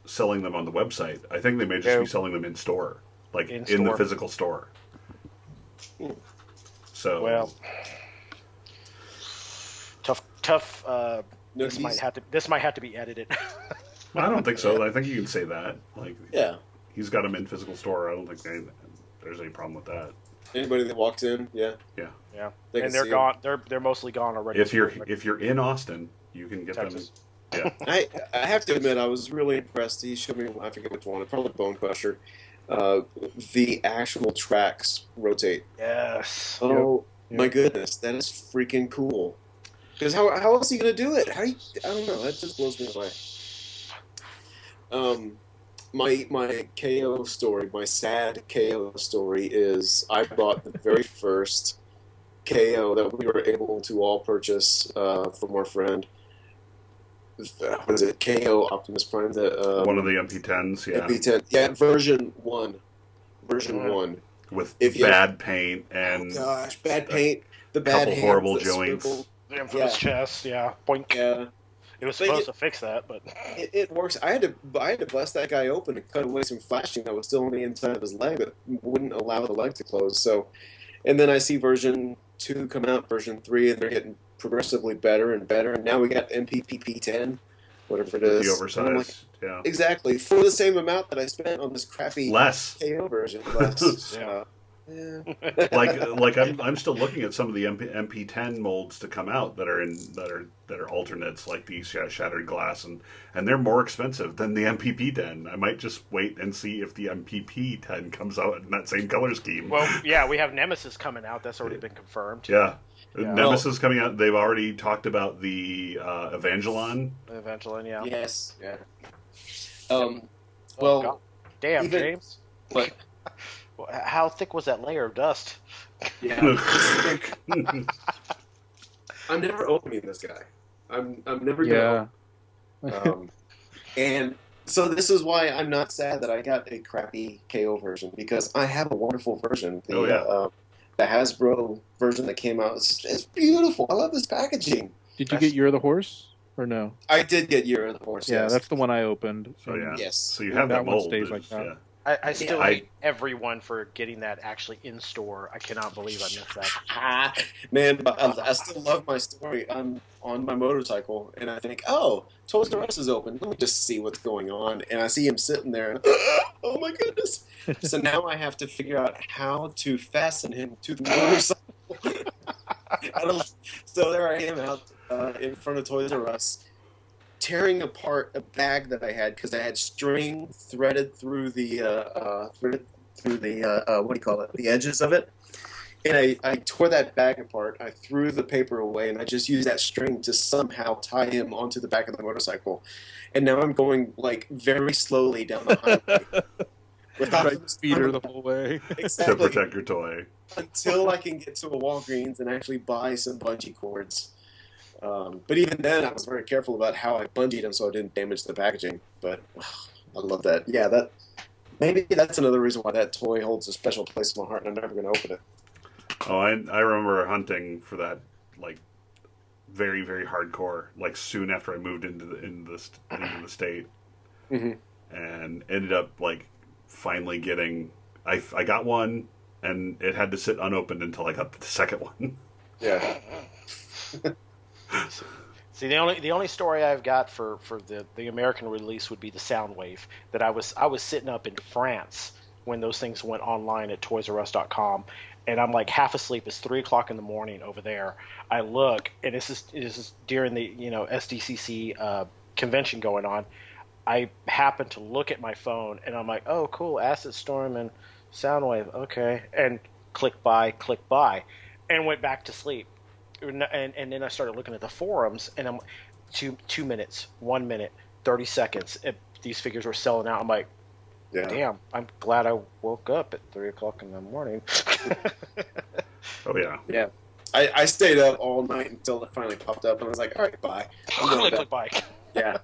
selling them on the website. I think they may just be selling them in store, like in the physical store. So well, tough. This might have to be edited. I don't think so. I think you can say that. Like, Yeah. he's got them in physical store. I don't think there's any problem with that. Anybody that walked in, yeah. Yeah. Yeah, They can and they're see gone. They're mostly gone already. If you're in Austin, you can get Texas. them. Yeah. I have to admit, I was really impressed. He showed me, I forget which one, probably Bone Crusher. The actual tracks rotate. Yes. Oh, my goodness. That is freaking cool. Because how else are you going to do it? I don't know. That just blows me away. My KO story, my sad KO story is I bought the very first KO that we were able to all purchase from our friend. What is it? KO Optimus Prime. One of the MP10s, yeah. MP10. Yeah, version 1. Version 1. With If you- bad paint and Oh gosh, bad paint. The bad couple hands, horrible the joints. swivel. The infamous chest. Yeah. Boink. Yeah. It was But supposed to fix that, but It works. I had to bust that guy open and cut away some flashing that was still on the inside of his leg that wouldn't allow the leg to close. So, and then I see version 2 come out, version 3, and they're getting progressively better and better. And now we got MPPP10, whatever it is. the And I'm like, oversized. Yeah. exactly, for the same amount that I spent on this crappy Less. KO version. Less. Yeah. Yeah. like I'm still looking at some of the MP10 molds to come out that are alternates, like these shattered glass, and they're more expensive than the MPP10. I might just wait and see if the MPP10 comes out in that same color scheme. well, yeah, we have Nemesis coming out. That's already been confirmed. Yeah. Yeah. Nemesis coming out. They've already talked about the Evangelon. Eventually, yeah. Yes. Yeah. Oh, Well, God. Damn, even- James. but How thick was that layer of dust? yeah. I'm never opening this guy. I'm never gonna. Yeah. And so this is why I'm not sad that I got a crappy KO version, because I have a wonderful version. The Hasbro version that came out is beautiful. I love this packaging. Did you get Year of the Horse or no? I did get Year of the Horse. Yeah, yes. that's the one I opened. So yeah. Yes. So you have That that one mold. stays like It's- that. yeah. I still I- hate everyone for getting that actually in store. I cannot believe I missed that. Man, but I still love my story. I'm on my motorcycle, and I think, oh, Toys R Us is open. Let me just see what's going on. And I see him sitting there, and oh my goodness. So now I have to figure out how to fasten him to the motorcycle. So there I am out in front of Toys R Us, tearing apart a bag that I had because I had string threaded through the what do you call it? The edges of it. And I tore that bag apart. I threw the paper away, and I just used that string to somehow tie him onto the back of the motorcycle. And now I'm going like very slowly down the highway. Right speeder the whole way. To Exactly. protect your toy. Until I can get to a Walgreens and actually buy some bungee cords. But even then, I was very careful about how I bungeed them so I didn't damage the packaging. But I love that. Yeah, maybe that's another reason why that toy holds a special place in my heart, and I'm never going to open it. Oh, I remember hunting for that, like, very, very hardcore, like, soon after I moved into the state. Mm-hmm. And ended up, like, finally getting... I got one, and it had to sit unopened until I got the second one. Yeah. See, the only story I've got for the American release would be the Soundwave. That I was sitting up in France when those things went online at ToysRUs.com, and I'm like half asleep. It's 3:00 in the morning over there. I look, and this is during the SDCC convention going on. I happen to look at my phone, and I'm like, oh, cool, Acid Storm and Soundwave, okay, and click buy, and went back to sleep. And then I started looking at the forums, and I'm 2 minutes, 1 minute, 30 seconds. These figures were selling out. I'm like, Yeah. damn, I'm glad I woke up at 3:00 in the morning. Oh, yeah. Yeah. I stayed up all night until it finally popped up, and I was like, all right, bye. I'm going to Click buy. Yeah.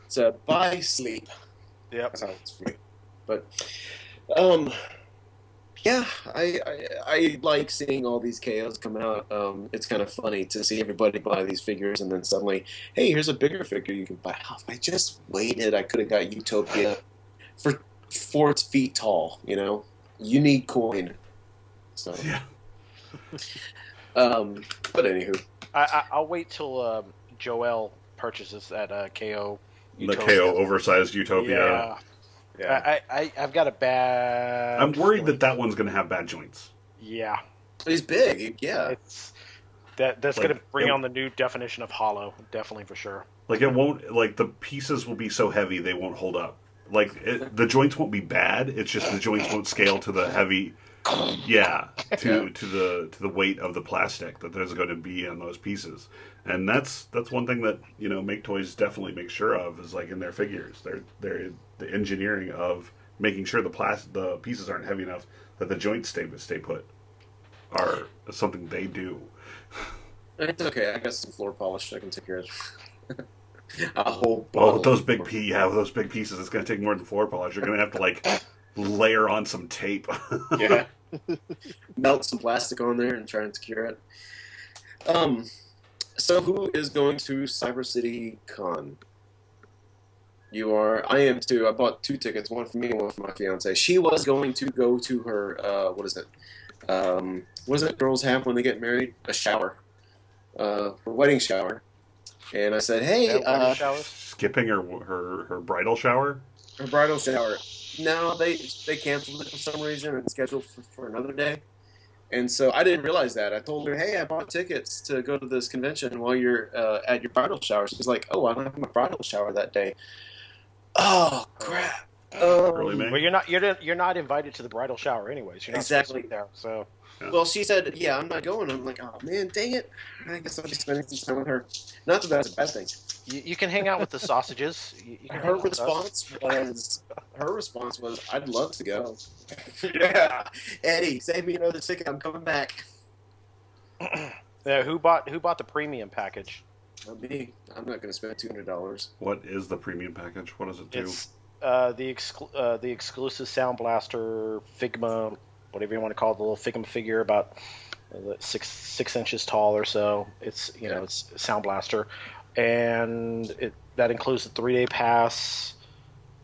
So, bye, sleep. Yep. That's how it's for me. But, yeah, I like seeing all these KOs come out. It's kind of funny to see everybody buy these figures, and then suddenly, hey, here's a bigger figure you can buy. Oh, if I just waited, I could have got Utopia for 4 feet tall, You need coin. So, Yeah. but anywho. I'll wait till Joel purchases that KO. The Utopia. KO oversized Utopia. Yeah. I've got a bad. I'm worried that one's going to have bad joints. Yeah. He's big, yeah. That's Like, going to bring on the new definition of hollow, definitely for sure. Like, it won't, like, the pieces will be so heavy they won't hold up. Like, the joints won't be bad, it's just the joints won't scale to the heavy, to the weight of the plastic that there's going to be on those pieces. And that's one thing that, Make Toys definitely makes sure of, is, like, in their figures. They're the engineering of making sure the pieces aren't heavy enough that the joints stay put are something they do. It's okay. I got some floor polish. I can take care of it. A whole Well, bottle. with those big with those big pieces, it's going to take more than floor polish. You're going to have to, like, layer on some tape. Yeah. Melt some plastic on there and try and secure it. So who is going to Cyber City Con? You are. I am too. I bought 2 tickets, one for me and one for my fiance. She was going to go to her, what is it? What does it girls have when they get married? A shower. Her wedding shower. And I said, hey, Skipping her bridal shower? her bridal shower. No, they canceled it for some reason and scheduled for another day. And so I didn't realize that. I told her, hey, I bought tickets to go to this convention while you're at your bridal shower. She's like, oh, I don't have my bridal shower that day. Oh, crap. Early May? Well, you're not invited to the bridal shower anyways. You're not Exactly. supposed to be there. So Well, she said, yeah, I'm not going. I'm like, oh, man, dang it. I guess I'll be spending some time with her. Not that that's a bad thing. you can hang out with the sausages. You can hang Her out with us. response was, I'd love to go. Yeah. Eddie, save me another ticket. I'm coming back. Yeah, who bought the premium package? Not me. I'm not going to spend $200. What is the premium package? What does it do? It's the exclusive Sound Blaster Figma, whatever you want to call it, the little Figma figure, about 6 inches tall or so. It's it's Sound Blaster, and that includes the 3-day pass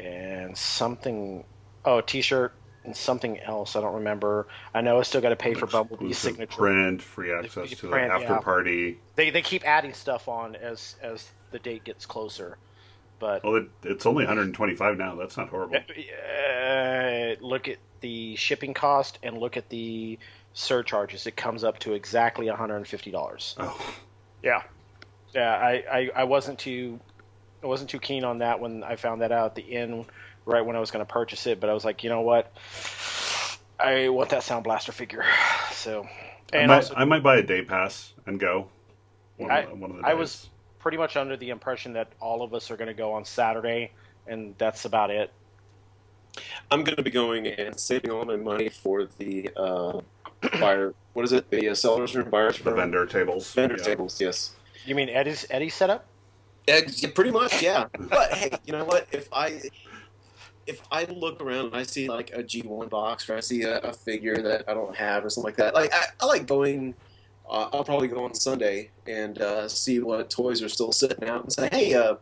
and something. Oh, a T-shirt and something else. I don't remember. I know I still got to pay for Bumblebee's Exclusive signature. print, free access to the after party. They keep adding stuff on as the date gets closer. But Well, it's only 125 now. That's not horrible. look at the shipping cost and look at the surcharges. It comes up to exactly $150. Oh, Yeah. I wasn't too keen on that when I found that out at the end, right when I was going to purchase it. But I was like, you know what, I want that Sound Blaster figure. So, and I might buy a day pass and go. One of the days. I was pretty much under the impression that all of us are going to go on Saturday, and that's about it. I'm going to be going and saving all my money for the buyer. What is it? The seller's room, buyer's the room? vendor tables. Vendor Yeah. tables, yes. You mean Eddie's setup? Yeah, pretty much, yeah. But hey, you know what? If I look around and I see like a G1 box or I see a figure that I don't have or something like that, like I like going. I'll probably go on Sunday and see what toys are still sitting out and say, hey,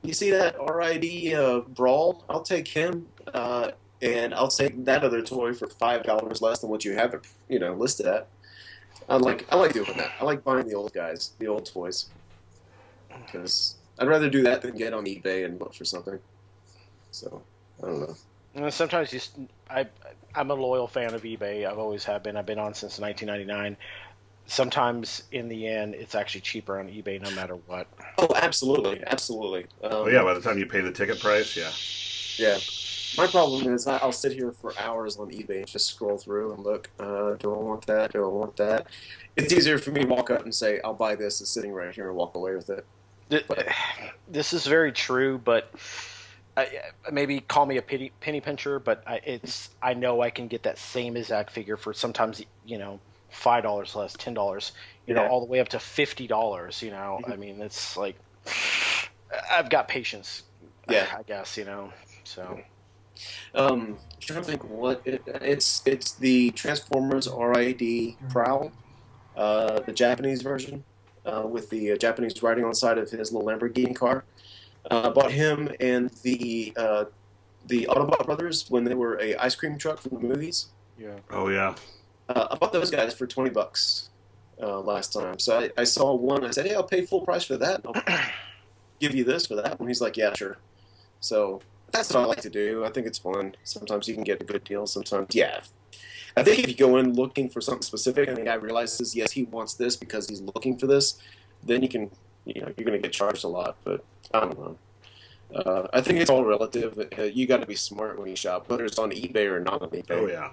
you see that RID Brawl? I'll take him, and I'll take that other toy for $5 less than what you have it, listed at. I like doing that. I like buying the old guys, the old toys, because I'd rather do that than get on eBay and look for something. So I don't know. And sometimes I'm a loyal fan of eBay. I've always have been. I've been on since 1999. Sometimes in the end, it's actually cheaper on eBay no matter what. Oh, absolutely, absolutely. Oh yeah, by the time you pay the ticket price, yeah. Yeah. My problem is I'll sit here for hours on eBay and just scroll through and look. Do I want that? Do I want that? It's easier for me to walk up and say, I'll buy this. It's sitting right here and walk away with it. This is very true, but maybe call me a penny pincher, but I know I can get that same exact figure for sometimes, $5 less, $10, all the way up to $50. Mm-hmm. I mean, it's like I've got patience. Yeah, I guess so. I'm trying to think what it's the Transformers RID Prowl, the Japanese version, with the Japanese writing on the side of his little Lamborghini car. Bought him and the Autobot brothers when they were a ice cream truck from the movies. Yeah. Oh yeah. I bought those guys for $20 last time. So I saw one. I said, "Hey, I'll pay full price for that. I'll give you this for that." And he's like, "Yeah, sure." So that's what I like to do. I think it's fun. Sometimes you can get a good deal. Sometimes, yeah. I think if you go in looking for something specific and the guy realizes, yes, he wants this because he's looking for this, then you can, you're going to get charged a lot. But I don't know. I think it's all relative. You got to be smart when you shop, whether it's on eBay or not on eBay. Oh yeah.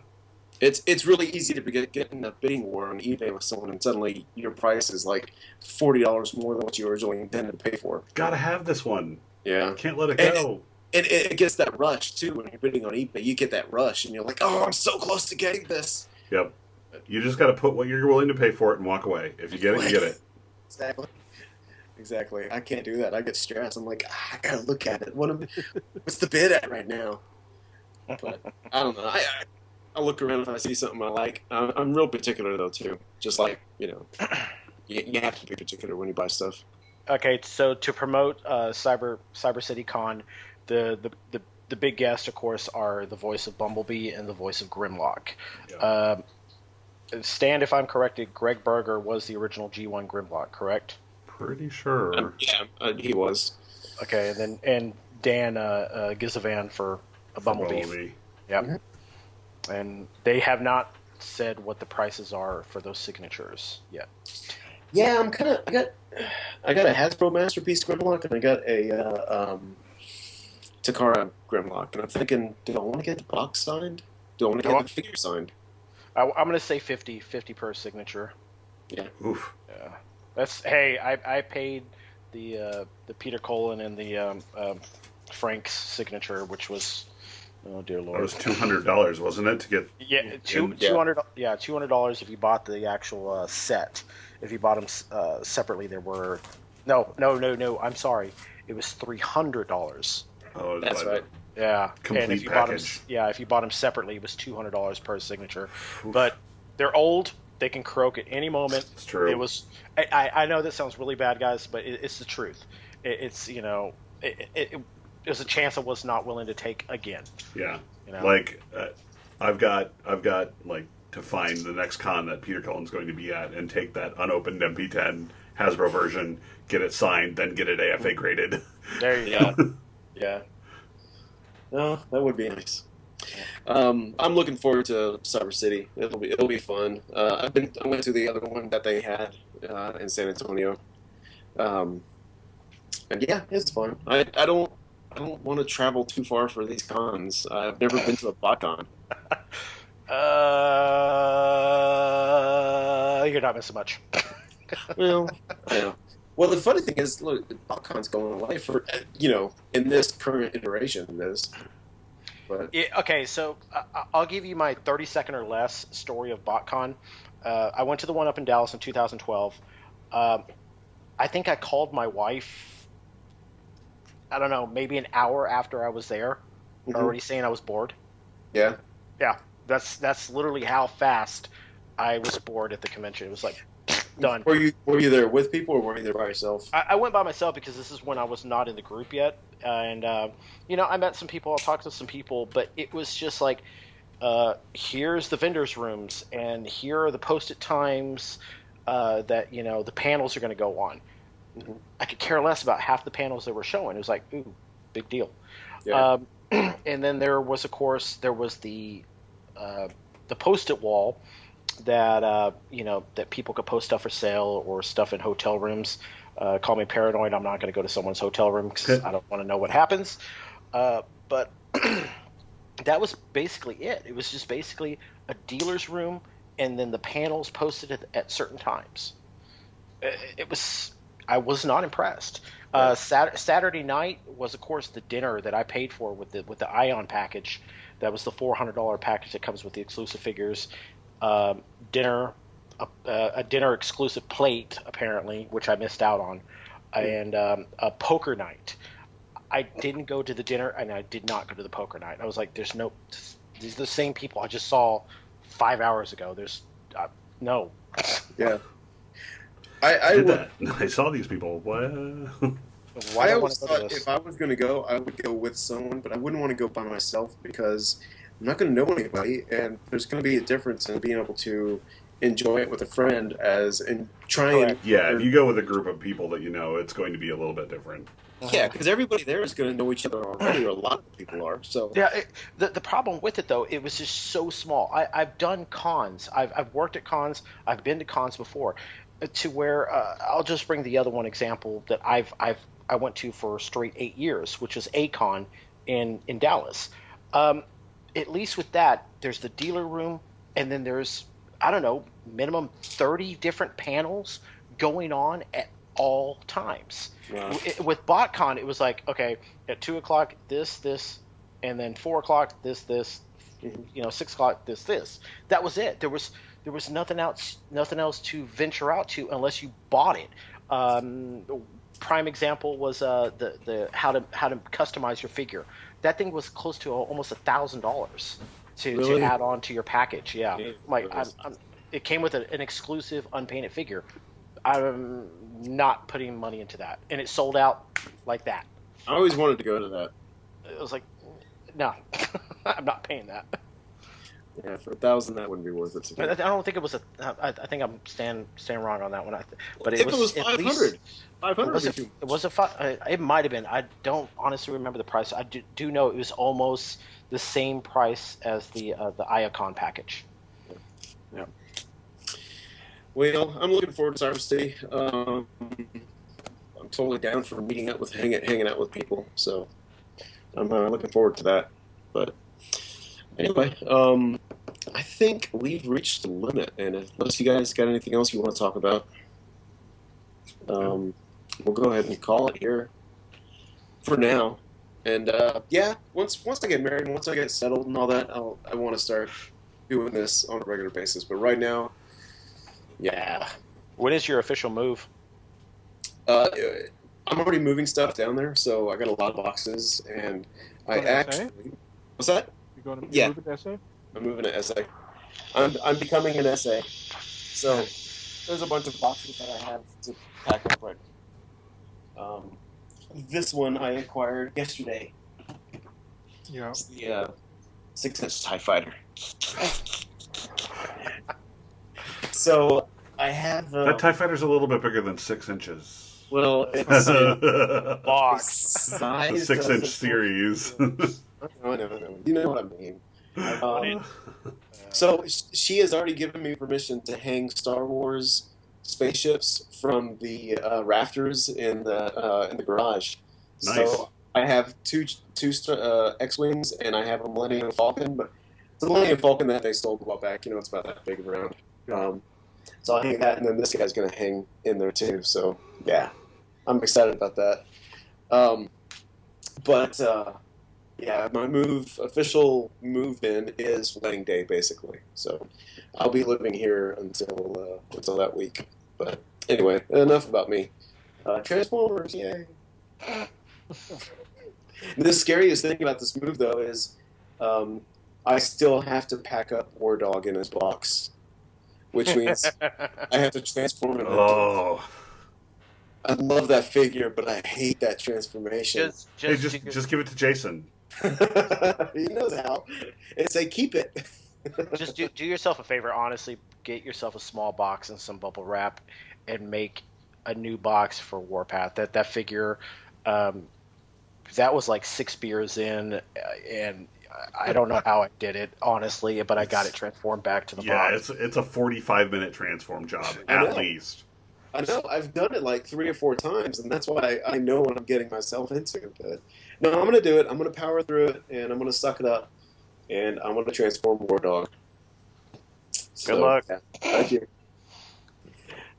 It's really easy to get in a bidding war on eBay with someone, and suddenly your price is like $40 more than what you originally intended to pay for. Gotta have this one. Yeah. Can't let it go. And it gets that rush, too, when you're bidding on eBay. You get that rush, and you're like, oh, I'm so close to getting this. Yep. You just got to put what you're willing to pay for it and walk away. If you get it, you get it. Exactly. I can't do that. I get stressed. I'm like, I got to look at it. What's the bid at right now? But I don't know. I look around if I see something I like. I'm real particular, though, too. Just like, you have to be particular when you buy stuff. Okay, so to promote Cyber City Con, the big guests, of course, are the voice of Bumblebee and the voice of Grimlock. Yeah. Stan, if I'm corrected, Greg Berger was the original G1 Grimlock, correct? Pretty sure. Yeah, he was. Okay, and Dan Gizavan for a Bumblebee. Yep. Mm-hmm. And they have not said what the prices are for those signatures yet. Yeah, I got a Hasbro Masterpiece Grimlock, and I got a Takara Grimlock, and I'm thinking, do I want to get the box signed? Do I want to get the figure signed? I'm going to say 50 per signature. Yeah. Oof. Yeah. I paid the Peter Cullen and the Frank's signature, which was, oh dear Lord, it was $200, wasn't it, to get? Yeah, $200. Yeah, $200 if you bought the actual set. If you bought them separately, there were no. I'm sorry, it was $300. Oh, that's right. Yeah, complete and if you package. if you bought them separately, it was $200 per signature. Oof. But they're old. They can croak at any moment. It's true. It was. I know that sounds really bad, guys, but it's the truth. It was a chance I was not willing to take again. Yeah. Like I've got like to find the next con that Peter Cullen's going to be at and take that unopened MP10 Hasbro version, get it signed, then get it AFA graded. There you go. Yeah. No, that would be nice. I'm looking forward to Cyber City. It'll be fun. I went to the other one that they had in San Antonio, and yeah, it's fun. I don't want to travel too far for these cons. I've never been to a BotCon. You're not missing much. Well, I know. Well, the funny thing is, look, BotCon's going away for in this current iteration of this. But yeah, okay, so I'll give you my 30-second or less story of BotCon. I went to the one up in Dallas in 2012. I I think I called my wife, I don't know, maybe an hour after I was there, already saying I was bored. Yeah. Yeah, that's literally how fast I was bored at the convention. It was like, done. Were you there with people, or were you there by yourself? I went by myself because this is when I was not in the group yet, and I met some people. I talked to some people, but it was just like, here's the vendors' rooms, and here are the post-it times that the panels are going to go on. Mm-hmm. I could care less about half the panels they were showing. It was like, ooh, big deal. Yeah. And then there was, of course, the post-it wall that that people could post stuff for sale or stuff in hotel rooms. Call me paranoid. I'm not going to go to someone's hotel room because I don't want to know what happens. But that was basically it. It was just basically a dealer's room, and then the panels posted at certain times. I was not impressed. Saturday night was, of course, the dinner that I paid for with the Ion package. That was the $400 package that comes with the exclusive figures. Dinner, a dinner exclusive plate apparently, which I missed out on, and a poker night. I didn't go to the dinner, and I did not go to the poker night. I was like, these are the same people I just saw 5 hours ago. There's no. Yeah. I saw these people. What? I always thought if I was going to go, I would go with someone, but I wouldn't want to go by myself because I'm not going to know anybody, and there's going to be a difference in being able to enjoy it with a friend and try and... Yeah, if you go with a group of people that you know, it's going to be a little bit different. Yeah, because everybody there is going to know each other already, or a lot of people are. So yeah, the problem with it though, it was just so small. I've done cons. I've worked at cons. I've been to cons before, to where I'll just bring the other one example that I went to for straight 8 years, which is A-Con in Dallas. At least with that, there's the dealer room, and then there's, I don't know, minimum 30 different panels going on at all times. Wow. With BotCon, it was like, okay, at 2 o'clock, this, and then 4 o'clock, this, 6 o'clock, this. That was it. There was nothing else to venture out to unless you bought it. Prime example was the how to customize your figure. That thing was close to almost $1,000 to add on to your package. Yeah, it came with an exclusive unpainted figure. I'm not putting money into that, and it sold out like that. I always wanted to go to that. It was like, no, I'm not paying that. Yeah, for $1,000, that wouldn't be worth it to me. I don't think it was I think I'm staying wrong on that one. But if it was 500, 500. It might have been. I don't honestly remember the price. I do know it was almost the same price as the Iacon package. Yeah. Well, I'm looking forward to Cyber City. I'm totally down for meeting up with hanging out with people. So I'm looking forward to that. But anyway, I think we've reached the limit, and unless you guys got anything else you want to talk about, we'll go ahead and call it here for now. And yeah, once I get married and once I get settled and all that, I want to start doing this on a regular basis. But right now, yeah. When is your official move? I'm already moving stuff down there, so I got a lot of boxes, and I actually. What's that? You're going to yeah. move to SA? I'm moving to SA. I'm becoming an SA. So there's a bunch of boxes that I have to pack up right now. This one I acquired yesterday. Yeah. It's the 6-inch TIE Fighter. So I have... that TIE Fighter's a little bit bigger than 6 inches. Well, it's a box. Size the 6-inch series. I know. You know what I mean. So she has already given me permission to hang Star Wars spaceships from the rafters in the garage. Nice. So I have two X-wings, and I have a Millennium Falcon, but it's a Millennium Falcon that they sold a while back. It's about that big around. So I'll hang that, and then this guy's going to hang in there too. So yeah, I'm excited about that. Yeah, my official move-in is wedding day, basically. So I'll be living here until that week. But anyway, enough about me. Transformers, yay! The scariest thing about this move, though, is I still have to pack up War Dog in his box, which means I have to transform him. Oh. I love that figure, but I hate that transformation. Just give it to Jason. He knows how. And say, keep it. Just do yourself a favor. Honestly, get yourself a small box and some bubble wrap, and make a new box for Warpath. That figure, that was like 6 beers in, and I don't know how I did it, honestly, but I got it transformed back to the box. Yeah, it's a 45-minute transform job at least. I know. I've done it like 3 or 4 times, and that's why I know what I'm getting myself into. But no, I'm going to do it. I'm going to power through it, and I'm going to suck it up, and I'm going to transform War Dog. Good luck. Yeah, thank you.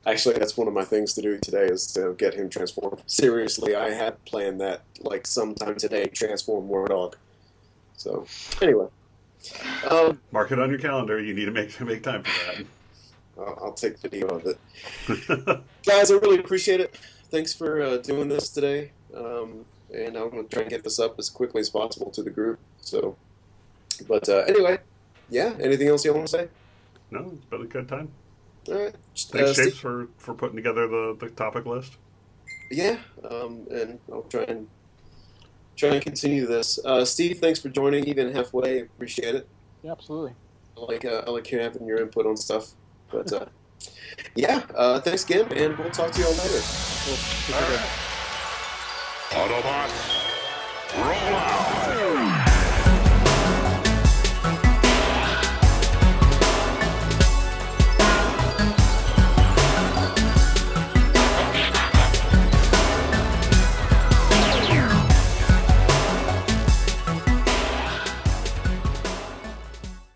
Actually, that's one of my things to do today is to get him transformed. Seriously, I had planned that like sometime today, transform War Dog. So, anyway. Mark it on your calendar. You need to make time for that. I'll take video of it. Guys, I really appreciate it. Thanks for doing this today. And I'm going to try and get this up as quickly as possible to the group. So, but anyway, yeah, anything else you want to say? No, it's been a good time. All right. Thanks, James, for putting together the topic list. Yeah, and I'll try and continue this. Steve, thanks for joining even halfway. Appreciate it. Yeah, absolutely. I like having your input on stuff. But yeah, thanks again, and we'll talk to you all later. Autobots, roll out.